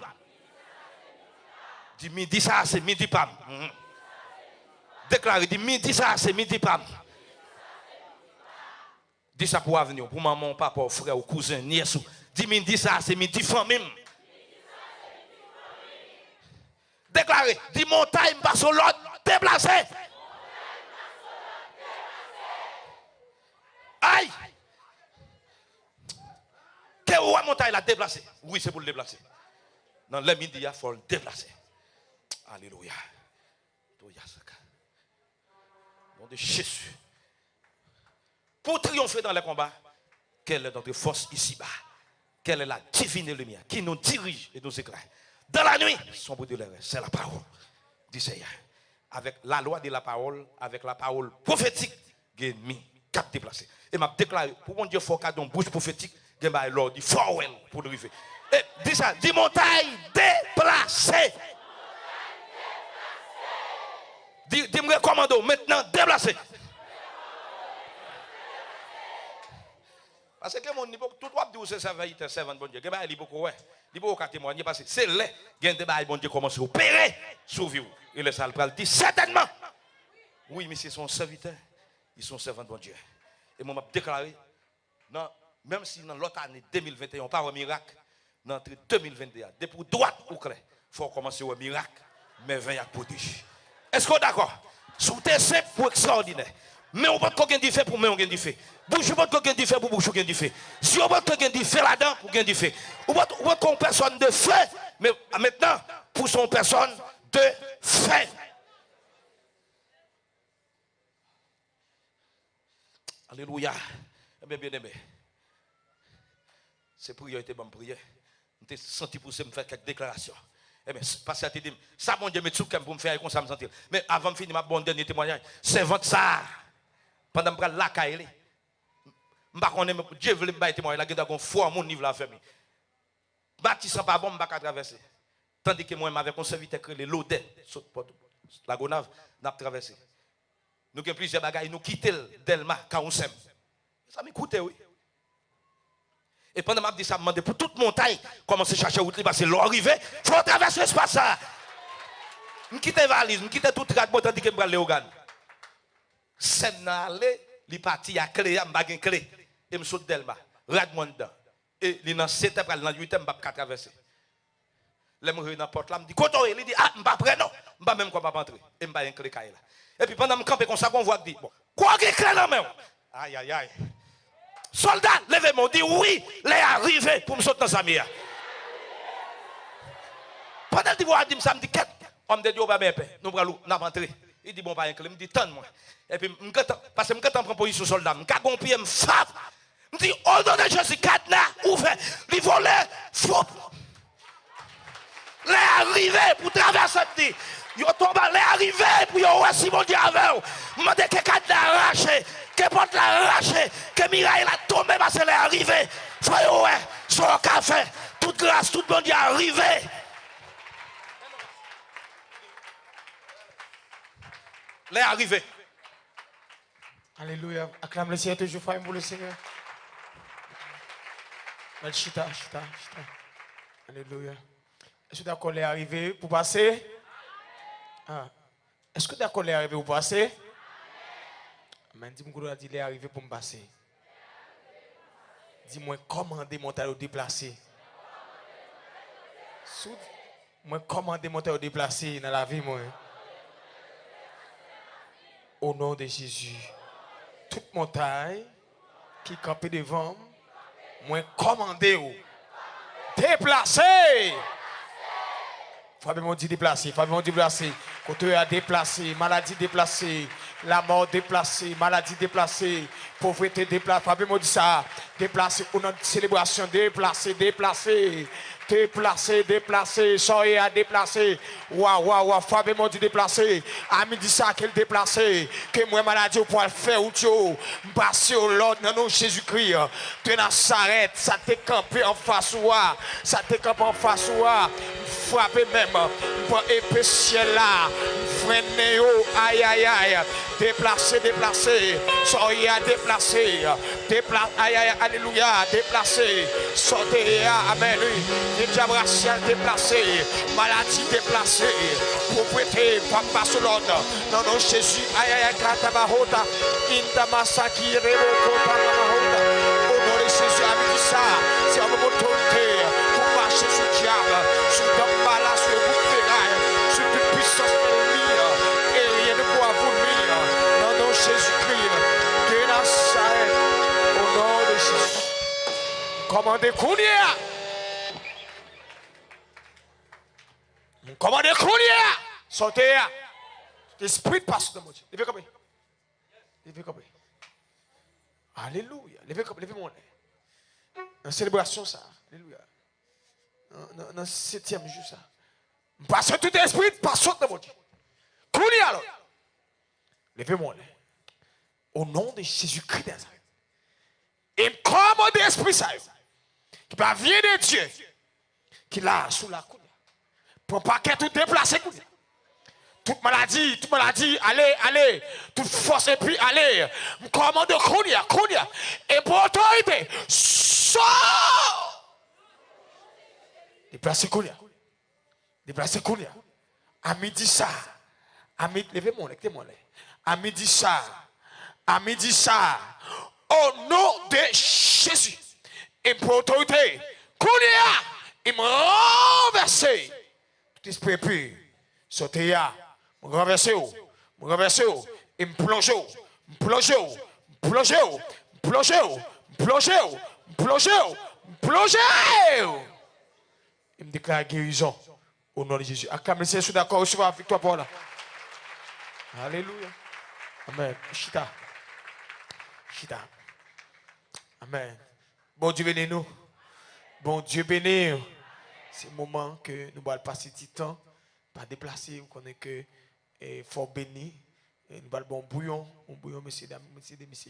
Dit midi ça c'est midi pam. Déclaré dit midi ça c'est midi pam. Dis ça pour avenir, pour maman, papa, frère, ou cousin, nièce. Dit midi ça c'est midi famille. Déclaré, dit montagne passe au l'autre, déplacé. Aïe! Que où montagne la déplacé? Oui, c'est pour le déplacer. Dans les midi, il faut le déplacer. Alléluia. Nom de Jésus. Pour triompher dans les combats, quelle est notre force ici-bas? Quelle est la divine lumière qui nous dirige et nous éclaire? Dans la nuit, son bout de l'air, c'est la parole du Seigneur. Avec la loi de la parole, avec la parole prophétique, l'ennemi cap déplacé. Et m'a déclaré, pour mon Dieu, il faut qu'il y ait une bouche prophétique gen ba l'or dit fort pour nous arriver. Et dis ça, dis montagne déplacée. Dis-moi commando, maintenant déplacé. Parce que mon niveau, tout le monde dit que c'est serviteur, servant bon Dieu. Il beaucoup ouais. Il beaucoup témoigner parce que c'est là qu'il y a des bon Dieu commence à opérer sur vous. Et le salle dit certainement. Oui, mais c'est son serviteur. Ils sont servants de bon Dieu. Et moi, je déclaré, même si dans l'autre année 2021, on parle de miracle, dans l'entrée 2022, depuis droite ou clair, il faut commencer au miracle, mais 20 à prodige. Est-ce qu'on est d'accord? Sous tes simple pour extraordinaire. Mais on peut pas gagner du fait pour mais on gagne du fait. Bouche pas gagner du fait pour bouche gagne du fait. Si on peut gagner du fait là-dedans pour gagner du fait. On peut qu'on personne de fait, mais maintenant pour son personne de fait. Alléluia. Eh bien aimé. C'est prière était bonne prière. On t'a senti pour me faire quelques déclarations. Eh bien, parce que tu dis, ça, mon Dieu, mais tout pour me faire comme ça me sentir. Mais avant de finir ma bonne dernier témoignage, c'est votre ça. Pendant que je la caille, Dieu veut me témoigner, il y a un foi mon niveau la famille. Bâtissant pas bon, je ne peux pas traverser. Tandis que moi, avec un serviteur créé l'odeur, la gonave, n'a pas traversé. Nous avons plusieurs bagages, nous quittons Delma, quand on s'aime. Ça m'écoute, oui. Et pendant que je dis ça, je me demande pour toute montagne, comment se chercher route, parce que l'eau arrive, il faut traverser l'espace. Je quitte la valise, je quitte tout le tracteur, tandis que je vais aller au Gan. C'est allé, il parti à clé, je n'ai pas de clé. Et je saute Delma, rade-moi dedans. Et il dans 7 ans, dans 8 ans, je ne peux pas traverser. Je me dans la porte là, je me dis, Koto, il dit, ah, je ne peux pas prendre, non, je ne peux pas même pas entrer. Et je ne peux pas une clé là. Et puis pendant que je campe comme ça, on voit dit, bon, quoi qu'il y ait clé là même? Aïe, aïe, aïe. Soldat, levez-moi, dit oui, les arrivé pour me sauter dans sa mire. Pendant que je dis ça, me dit, qu'est-ce on me dit, on va bien, nous allons rentrer. Il dit, bon, pas un clé, me dit, tente-moi. Et puis, parce que je prends position soldat, je prends pied, je frappe. Je dis, oh non, je suis cadenas, ouvert, les volets, faux. Les arrivé pour traverser, dit, ils tombent, les arrivé pour y avoir si mon Dieu avec. Je me dis que cadenas arraché. Que porte la arraché, que Mirail a tombé parce qu'elle est arrivée. Frère, ouais, sur le café, toute grâce, tout le monde est arrivé. Elle est arrivée. Alléluia. Acclame le Seigneur, toujours frère pour le Seigneur. Chita. Alléluia. Est-ce que d'accord est arrivé pour passer? Est-ce que d'accord est arrivé pour passer? Mais dis-moi, il est arrivé pour me passer. Dis-moi, comment démonter ou déplacer? Moi, comment démonter ou déplacer dans la vie, moi? Au nom de Jésus. Toute montagne qui campait devant, moi, commandez ou déplacer. Fabien dit déplacer, Fabien dit déplacer. Côté a déplacé, maladie déplacée, la mort déplacée, maladie déplacée, pauvreté déplacée. Fabien dit ça, déplacé, on a une célébration, déplacé, soyez à déplacer. Waouh, Fabien dit déplacé. Ami dit ça qu'elle déplacé, que moi maladie pour le faire ou tu passer au Lord, non, Jésus-Christ, de Nazareth, ça t'est campé en face ou frappé même, pour épée ciel là, freiner, aïe, déplacé, soyez à déplacer, aïe, alléluia, déplacé, sortez, amen, les diables raciales déplacés, maladie déplacée, pauvreté, femme passe l'ordre, non, Jésus, aïe, katabahota, indamasaki, reboko, parabahota, au nom de Jésus, avec ça, c'est un moment tourné, pour marcher sous le diable, sous le là, sur le bout de ferraille, sur toute puissance ennemie, et rien ne pourra vous nuire, non, Jésus-Christ, de Nazareth, au nom de Jésus. Commandez Kounia. Commandez Kounia. Sortez. L'esprit passe de mon Dieu. Levez comme alléluia. Levez mon nez. Dans célébration, ça. Alléluia. Dans le 7e jour, ça. Parce que tout esprit passe de mon Dieu. Kounia alors. Levez mon nez. Au nom de Jésus-Christ. Et commandez l'esprit, ça. qui pas vient de Dieu, qui là, sous la coude. Pour pas qu'elle tout déplacer. Toute maladie, allez, toute force et puis allez. Commande Kounia, et pour autorité, sort. Déplacer Kounia. À midi ça, levez-moi, à midi ça, au nom de Jésus, et pour autorité, Kounia, il m'a renversé. Tout esprit pur, sortez là. Je renverse, et me plonge. Il me déclare guérison au nom de Jésus. Acclamez, je suis d'accord, recevez la victoire pour là. Alléluia. Amen. Chita. Amen. Bon Dieu bénis nous. C'est le moment que nous allons passer du temps, pas déplacer, vous connaissez que fort béni. Nous allons bon bouillon, messieurs,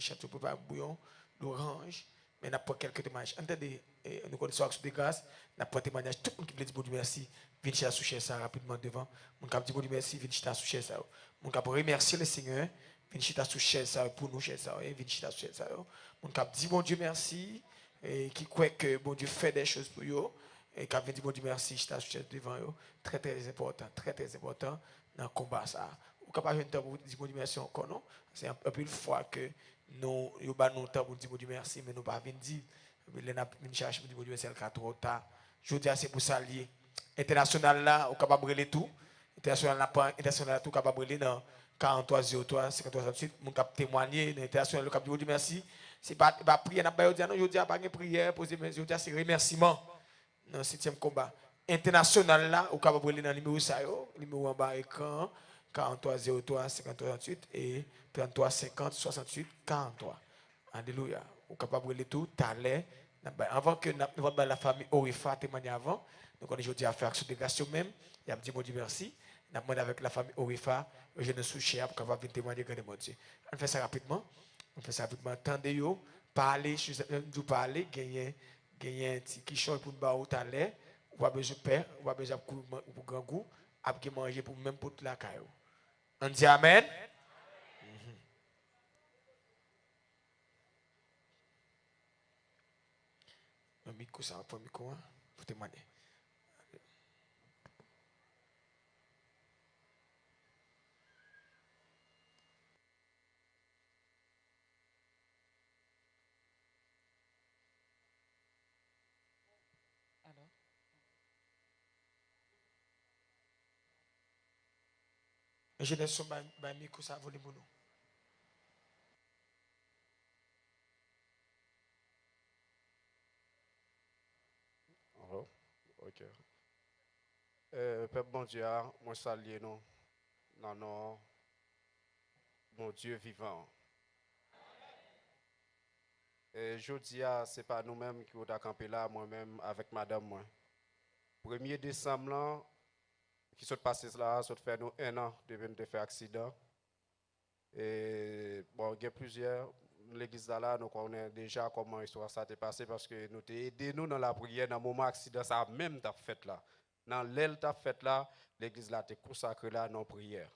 château, préparer bouillon, l'orange, mais n'a pas quelques témoignages. Entendez, nous connaissons l'action de grâce, n'a pas témoignage. Tout le monde qui veut dire bon Dieu merci, viens chez sous ça rapidement devant. Mon cap dit bon Dieu merci, viens chez sous ça. Mon cap remercier le Seigneur, viens chez sous ça pour nous chez ça, viens chez sous ça. Mon cap dit bon Dieu merci, et qui croit que bon Dieu fait des choses pour eux. Et quand vient dire bon Dieu merci, je t'achète devant eux, très important dans le combat ça. Ou capable de dire bon Dieu merci encore non, c'est un peu une fois que nous nous temps pour dire bon Dieu merci, mais nous pas venir dire les n'a chercher pour dire bon Dieu merci c'est trop tard. Je dis c'est pour ça lié. International là, ou capable brûler tout. International là tout capable brûler dans 43 03 53 68, mon cap témoigner dans international le cap dire bon Dieu merci. C'est pas prière n'a pas dire non, je dis pas une prière poser mais je dis c'est remerciement. Dans le 7e combat international là, au capable de dans le numéro ça, numéro en bas écran 43 03 53 38 et 33 50 68 43. Alléluia. Au capable de tout talent avant que la famille Orifa témoigne avant. Donc on est aujourd'hui à faire action de grâce même. Il a dit bon Dieu merci. N'a demandé avec la famille Orifa, je ne suis cher pour capable de témoigner grand mon Dieu. On fait ça rapidement. Tendez yo, parler, nous parler, gagner un petit quichon pour nous au l'air, ou pas besoin de paix, ou pas besoin de pour grand goût, après manger pour même pour la caillou. On dit amen. Un micro, ça va pas un micro, pour témoigner. Je laisse un micro, ça va pour nous. Ok. Peuple bon Dieu, moi saluer nous. Non, mon Dieu vivant. Et je dis, ce n'est pas nous-mêmes qui sommes campé là, moi-même, avec madame. Moi. 1er décembre, là, qui sont passés là, ça fait nous 1 an de venir faire accident. Et bon, il y a plusieurs. L'église là, nous connaissons déjà comment l'histoire ça s'est passé parce que nous t'ai aidé nous dans la prière dans le moment accident ça même t'a fait là. Dans l'aile t'a fait là, l'église là t'est consacrée là dans la prière.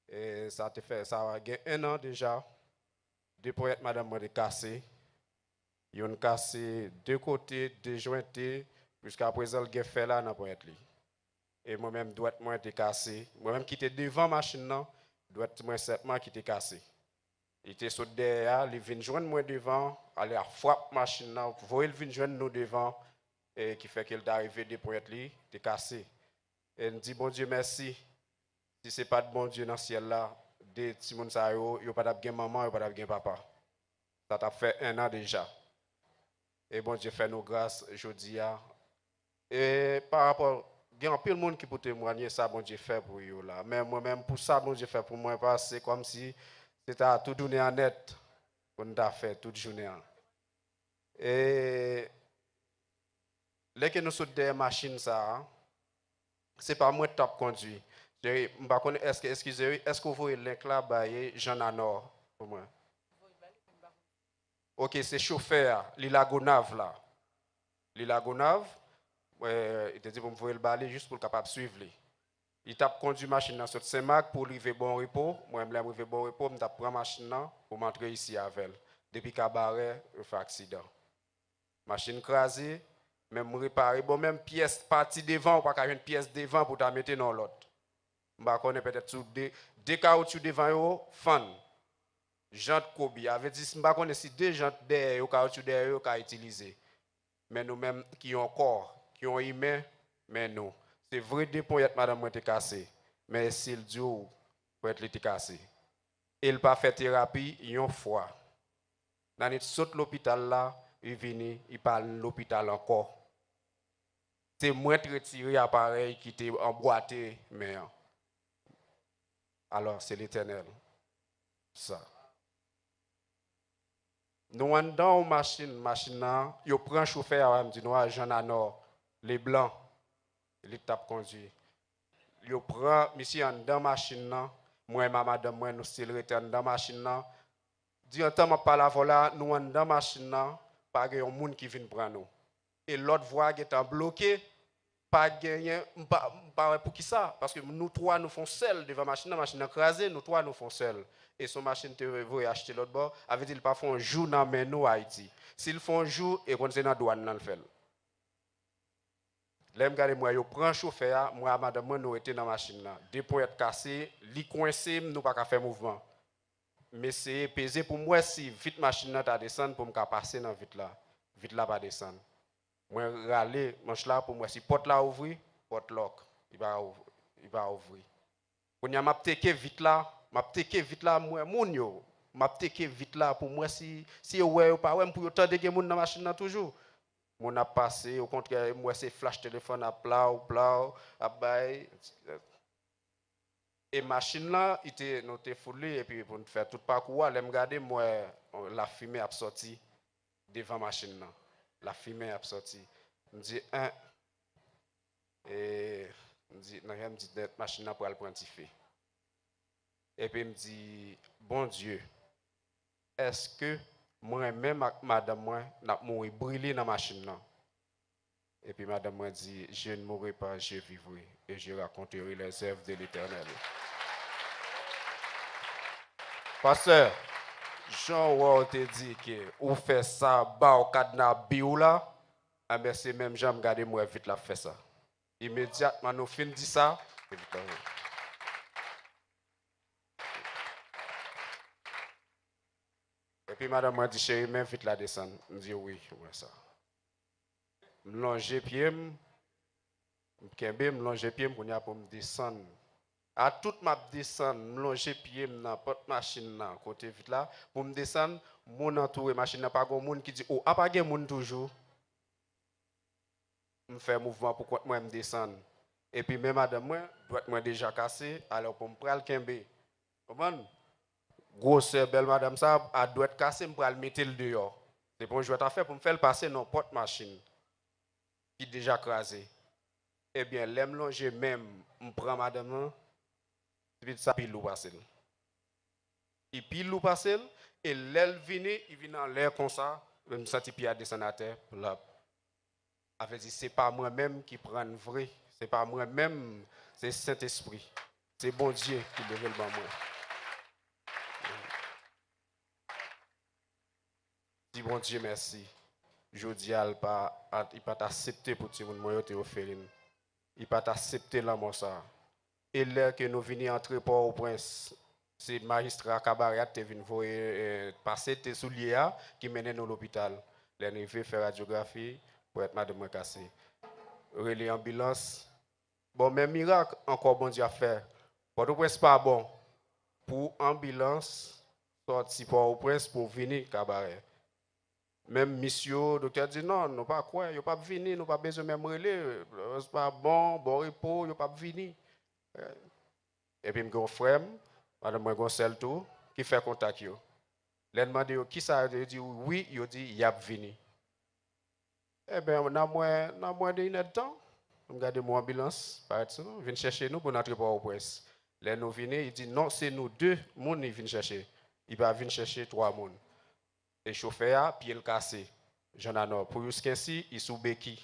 Et ça t'a fait ça a 1 an déjà. Deux poètes madame m'a cassé. Ils ont cassé 2 côtés, déjointés jusqu'à présent le fait là dans poète li. Et moi-même doit moi été cassé. Moi-même qui était devant machine là, doit moi certainement qui était cassé. Il était sauté derrière, il vient joindre moi devant, aller à frappe machine là, voyez il vient joindre nous devant et qui fait qu'il est arrivé des poètes li, t'es cassé. Et il dit bon Dieu merci. Si c'est pas de bon Dieu dans le ciel là, des petits moun sa yo pas de maman, yo pas de papa. Ça t'a fait 1 an déjà. Et bon Dieu fait nos grâces aujourd'hui. Et par rapport il y a un peu de monde qui peut témoigner ça bon Dieu fait pour eux là. Mais moi-même pour ça bon Dieu fait pour moi parce que c'est comme si c'était à tout donner en net qu'on a fait toute journée. Et là que nous sommes des machines ça, c'est pas moi qui tape conduit. Est-ce que vous voyez link là Jean Anor pour moi? OK, c'est chauffeur, Lila Gonav là. li la Gonave, il te dit pour me voir le balai juste pour le capable suivre lui. Il t'a conduit machine dans sur Saint-Marc pour arriver bon repos. Moi je arriver bon repos, me t'a prend machine pour m'entrer ici avec elle. Depuis cabaret, il fait accident. Machine crasée, même réparer bon même pièce partie devant ou pas une pièce devant pour t'a mettre dans l'autre. M'pa connaît peut-être sous des caoutchouc devant yo fan. Jante Kobe avait dit m'pa connaît si deux jantes derrière yo caoutchouc derrière yo qu'a utiliser. Mais nous même qui ont corps, qui ont humain, mais nous c'est vrai des points madame moi était cassé, mais s'il dit pour être était cassé. Il pas fait thérapie une fois. Dans il saute l'hôpital là, il vient, il parle l'hôpital encore. C'est moi qui retiré appareil qui était emboîté mais alors c'est l'Éternel. Ça. Nous en dans machine là, yo prend chauffeur me dit nous agent à nord, les blancs, les tape conduit. Yo prend monsieur en dans machine là, moi et ma madame moi nous still return dans machine là. Dit en temps m'a parler voilà, nous en dans machine là, pas un monde qui vient prendre nous. Et l'autre voie qui est bloquée, pas gagner pas pour qui ça parce que nous trois nous font seul devant machine écrasée, nous trois nous font seul. Et son machine te veut acheter l'autre bord, avait dit il pas font un jour dans nous Haïti. S'ils font un jour et qu'on c'est dans douane dans le fait. L'aime garder moi yo prend chauffeur, moi madame moi nous était dans machine là. Deux points cassés, li coincé, nous pas faire mouvement. Mais c'est pesé pour moi si vite machine là ta descendre pour me passer dans vite là pas descendre. Moi râler manche là pour moi si porte là ouvrir, porte lock, il va ouvrir. Quand y a m'a teke vite là moi moun yo, m'a teke vite là pour moi si ouais ou pas ouais pour yo tande gen moun dans machine là toujours. Mon a passé au contraire moi c'est flash téléphone à plat à bail et machine là il était noté foulé et puis pour faire tout parcours là me regarder moi la fumée a sorti devant machine là. La fumée a sorti. Me dit et me dit non me dit machine là pour aller prendre feu. Et puis me dit bon Dieu, est-ce que moi-même madame moi n'a mouru brûlé dans machine là? Et puis madame moi dit je ne mourrai pas, je vivrai et je raconterai les œuvres de l'Éternel. Pasteur, Jean Wall te dit que ou fait ça ba au cadenas biou là, mais c'est même Jean me garder moi vite la fait ça. Immédiatement nous fin dit ça, et puis madame m'a dit chérie, mais vite la descendre. Je dis oui, ouais ça. Me longer pied, me longer pied pour me descendre. À toute ma descendre, me longer pied dans porte machine là, côté vite là, pour me descendre, mon entouré machine n'a pas grand monde qui dit oh, a pas grand monde toujours. Me faire mouvement pour moi me descendre. Et puis même madame moi déjà cassé, alors pour me prendre kembe. Comprendre? Grosse belle madame ça a doit être cassé pour le mettre le dehors. C'est bon je vais faire pour me faire le passer dans porte machine qui déjà crasé. Eh bien l'aime longer même me prend madame vite ça pile ou passer. Il pile ou passer et l'aile vient il vient en l'air comme ça, me senti pied à descendre à terre là. Avait dit c'est pas moi même qui prend vrai, c'est pas moi même, c'est Saint-Esprit. C'est bon Dieu qui devait le ban moi. Dis bon Dieu merci. Jodi il pas accepté pour tout le monde moi Théophile. Il pas accepté l'amour ça. Et là que nous venons entrer Port-au-Prince, c'est magistrat cabaret qui vient voir passer tes souliers qui mène nous l'hôpital. Les arrivé faire radiographie pour être madame cassé. Relais ambulance. Bon même miracle encore bon Dieu à faire. Port-au-Prince pas bon. Pour ambulance sorti Port-au-Prince pour venir cabaret. Même monsieur, docteur dit non, nous pas quoi, yo pas venir, nous pas besoin même relais, c'est pas bon repos, yo pas venir. Et puis mon frère, madame moi Gonçal tout, qui fait contact yo. Les demandé qui ça, il dit oui, il dit y a venu. Eh ben dans moins de 1 heure de temps, on regarde mon ambulance, par exemple, vient chercher nous pour entrer au presse. Les nous venir, il dit non, c'est nous deux monde qui viennent chercher. Il va venir chercher 3 monde. Et chauffeur pied le cassé. Jean Anor. Pour jusqu'ici, il sous béquille.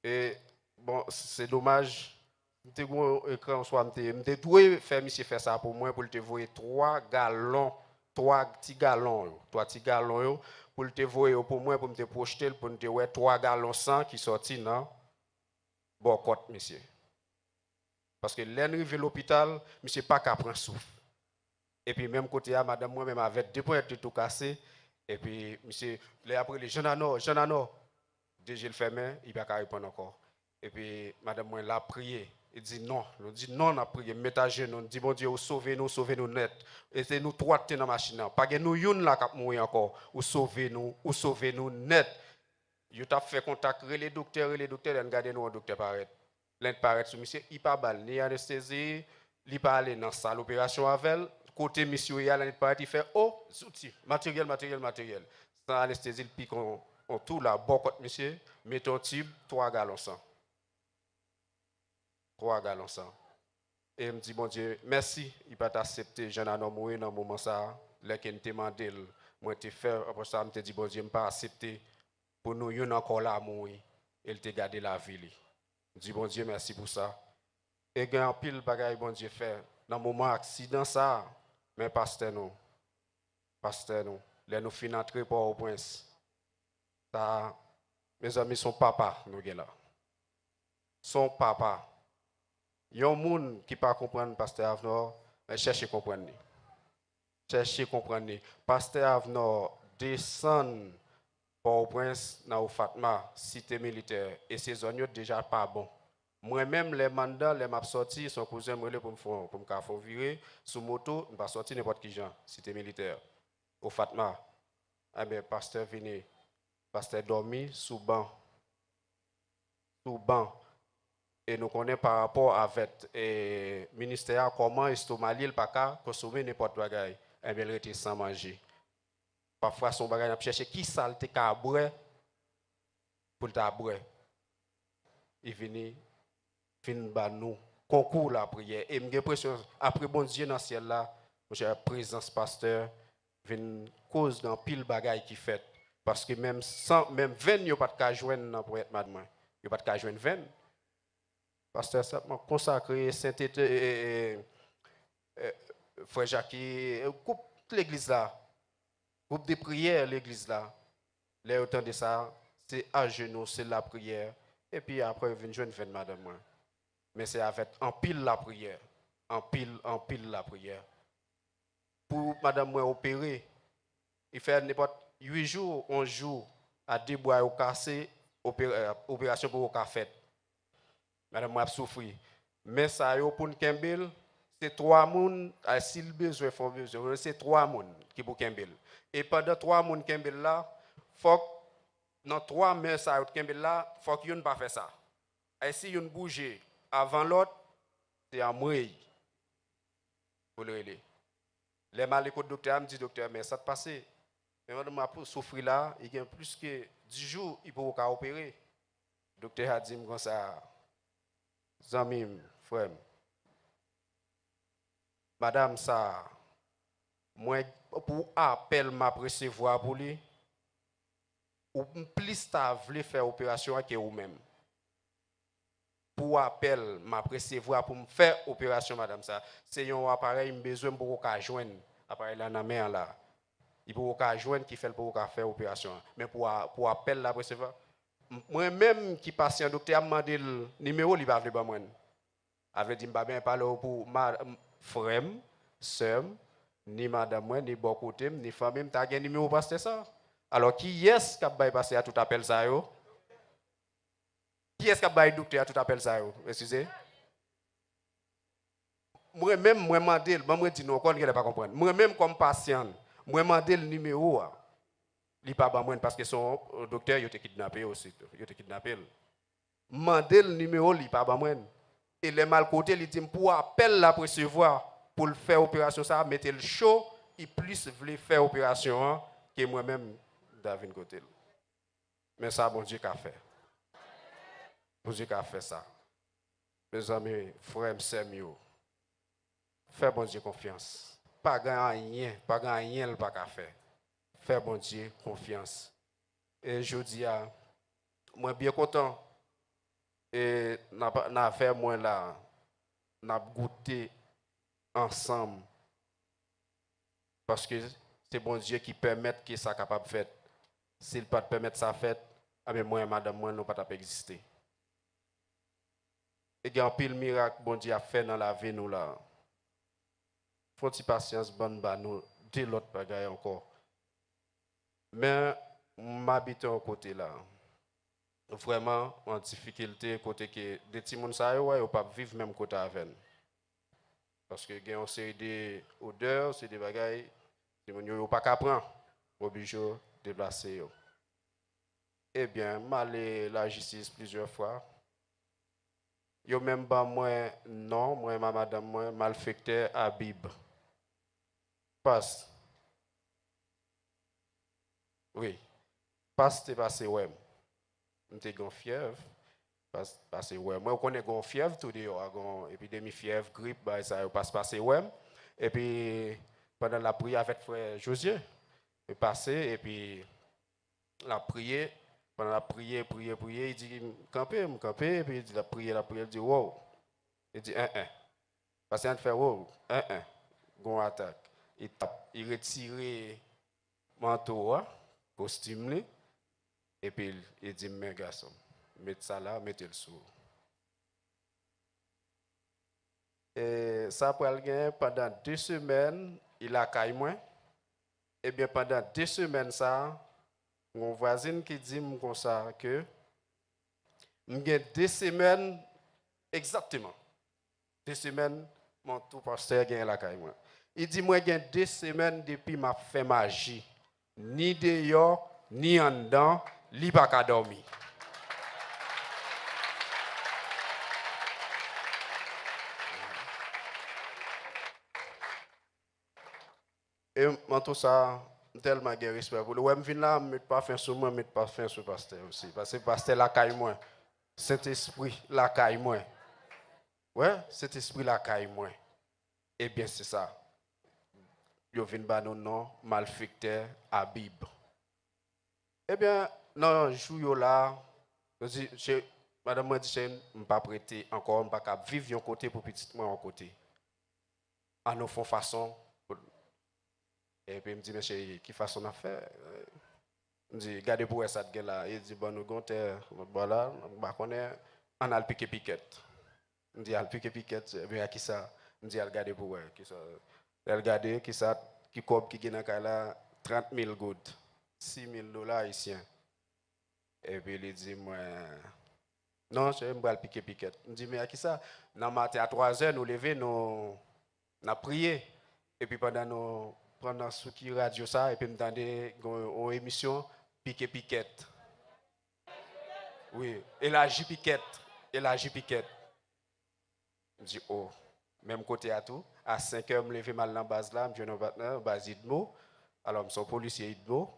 Et bon, c'est dommage. Je suis écran soit je dois faire monsieur faire ça pour moi pour te voir 3 petits gallons pour te voir pour moi pour me projeter pour te voir 3 gallons sang qui sorti non bon côte monsieur. Parce que l'arrivée à l'hôpital, monsieur pas qu'à prendre souffle. Et puis même côté à madame moi même avec 2 points tout cassé et puis monsieur après les Jean Anor déjà le fermé, il va pas répondre encore. Et puis madame moi l'a prié. Il dit non, on dit non, on a prié, mettez à genoux, on dit bon Dieu, sauvez-nous net. Et c'est nous 3 dans la machine. Pas que nous une là qui mourir encore, ou sauvez-nous net. Il t'a fait contact les docteurs, regardez nous un docteur paraît. L'un paraît sur monsieur, il pas balle, ni anesthésie, il pas aller dans salle opération avec côté monsieur il a paraît il fait oh, outils, matériel. Sans anesthésie, il pique en tout là, bon côté monsieur, mettons tube 3 gallons sang. 3 gallons sang. Et me dit bon Dieu, merci, il pas accepté Jean Anor mourir dans moment ça, là qu'il te demandé moi te faire après ça me dit bon Dieu, me pas accepté pour nous yon encore là mourir, il te garder la vie. Je dis bon Dieu, merci pour ça. Et il y a un pile bagaille bon Dieu fait dans moment accident ça, mais pasteur nous, là nous fin entrer pour au prince. Ça mes amis son papa nous là. Son papa. Il y a un monde qui ne pas comprendre pasteur Avenor, mais cherchez comprendre. Pasteur Avenor descend pour prince dans Fatma, cité militaire, et ces zones déjà pas bon. Moi-même, les mandats, les maps sortis, son cousin me pour me faire virer sous moto, je ne pas sortir n'importe qui gens, cité militaire, au Fatma. Eh bien, pasteur venu, pasteur dormi sous banc. Et nous connaissons par rapport avec le ministère comment Estomali le pas consommer n'importe quoi. Et bien, il était sans manger. Parfois, son bagage a cherché qui salte qu'à boire pour le boire. Il vient fin nous concours la prière. Et j'ai l'impression, après bon Dieu dans le ciel là, j'ai présence pasteur, vient cause d'un pile bagaille qui fait. Parce que même 20, il n'y a pas de cas joindre pour être madame. Il n'y a pas de cas joindre 20. Pasteur, ça m'a consacré Saint-Étienne, Frère Jacques, groupe l'église là, groupe de prière l'église là. Les autant de ça, c'est à genoux, c'est la prière. Et puis après, il vient joindre madame. Mais c'est avec en pile la prière. En pile la prière. Pour madame moi opérer, il fait n'importe 8 jours, 11 jours à déboire au cassé, opération pour au fait. Madame moi a souffert. Mais ça yo pour Kembel, c'est 3 moun à s'il besoin font besoin, c'est 3 moun qui pour Kembel. Et pendant 3 moun Kembel là, faut dans 3 mais ça Kembel là, faut que yon pas faire ça. Et si yon bouger avant l'autre, c'est à mourir. Pour le relais. Les mal écoute docteur me dit docteur mais ça te passé. Mais madame m'a souffrir là, il y a plus que 10 jours il peut opérer. Docteur a dit comme ça Zamim, frère. Madame, ça, moi, pour appel, m'a recevoir pour lui, ou plus ta voulu faire opération que vous-même. Pour appel, m'a recevoir pour me faire opération, madame, ça. C'est un appareil, besoin pour qu'on joindre. Appareil là, dans main là. Il faut qu'on joindre qui fait pour qu'on faire opération. Mais pour appel, là, recevoir. Moi-même, qui passe un docteur, m'a demandé le numéro, il va venir moi. Avait dit bien parler pour ma frère, sœur, ni madame moi, ni bon côté, ni famille, t'as gagné numéro passer ça. Alors qui est-ce qui va passer à tout appel ça yo? Qui est-ce qui va docteur à tout appel ça yo? Excusez. Moi-même moi mandé, moi dit non, qu'on ne pas comprendre. Moi-même comme patient, moi mandé le numéro il pas moi parce que son docteur il était kidnappé aussi, il était kidnappé. Mandé le numéro il pas moi. Et les mal côté, il dit pour appel la recevoir pour le faire opération ça, mettez le chaud, il plus voulait faire opération que moi-même David côté. Mais ça bon Dieu qu'a fait. Bon Dieu qu'a fait ça. Mes amis, frères, sœurs, fais bon Dieu confiance. Pas rien, pas rien le pas qu'à faire. faire bon Dieu confiance. Et je dis à moi bien content et n'a fait moi là n'a goûté ensemble parce que c'est bon Dieu qui permet que ça capable de faire. S'il pas permettre ça fait, moi et madame moi nous pas exister. Et il y a un pile miracle bon Dieu a fait dans la vie nous là. Faut une patience bonne ba nous de l'autre bagaille encore. Mais m'habite au côté là. Vraiment en difficulté côté que des petits monde ça ouais pas vivre même côté avec. Parce que gagne une série d'odeurs, c'est des bagailles des monde yo pas qu'apprendre, obligé déplacer yo. Eh bien, m'aller la justice plusieurs fois. Yo même pas moi non, moi ma madame moi malfecteur Habib. Passe. Oui. Passe t'es passé ouais. M'était gon fièvre. Parce que ouais, moi on connaît gon fièvre tout dehors, gon épidémie fièvre, grippe, bah ça passe passer ouais. Et puis pendant la prière avec frère Josier, il passé et puis la prière pendant la prière, il dit camper, et puis il dit la prière, il dit wow. Il dit parce qu'il fait wow, gon attaque. Il tape, il retire manteau, costume et puis il dit mes garçons, mettez ça là, mettez le sous. Et ça après pendant 2 semaines, il a caillé moi. Et bien pendant 2 semaines ça, mon voisin qui dit comme ça que j'ai 2 semaines exactement. 2 semaines mon tout pasteur gagne la caille moi. Il dit moi j'ai 2 semaines depuis m'a fait magie. Ni dehors, ni en dedans, li pas qu'à dormir. Et en tout ça, tellement de respect pour lui. Ouais, je viens là, je pas fin sur moi, je pas fin sur le pasteur aussi. Parce que le pasteur la caille moi. Saint-Esprit la caille moi. Ouais, Saint-Esprit la caille moi. Eh bien, c'est ça. Yo vinn ba non nom, malfecteur Habib. Eh bien, non, jour là, madame m'a dit je ne pas prêter encore, je pas capable vivre un côté pour petit moi un côté. À nos font façon. Et puis il me dit monsieur, qui façon à faire? Je dis regardez pour ça de là, il dit bon nous gonte voilà, bah connaît on a le piqué piquette. Je dis al piqué piquette, et bien qui ça? Je dis regardez pour qui ça? Regardez qui ça qui cob qui gagne là 30 000 gouttes, 6 000 dollars haïtiens. Et puis il dit moi non, je vais me piquer piquette. Je dis mais à qui ça? Dans matin à 3 heures nous lever nous n'a prié et puis pendant ce qui radio ça et puis me donner une émission piquer piquette. Oui, et la J piquette, Je dis oh, même côté à à 5 heures me lever mal dans base là, je suis un partenaire base Idmo. Alors je suis policier Idmo.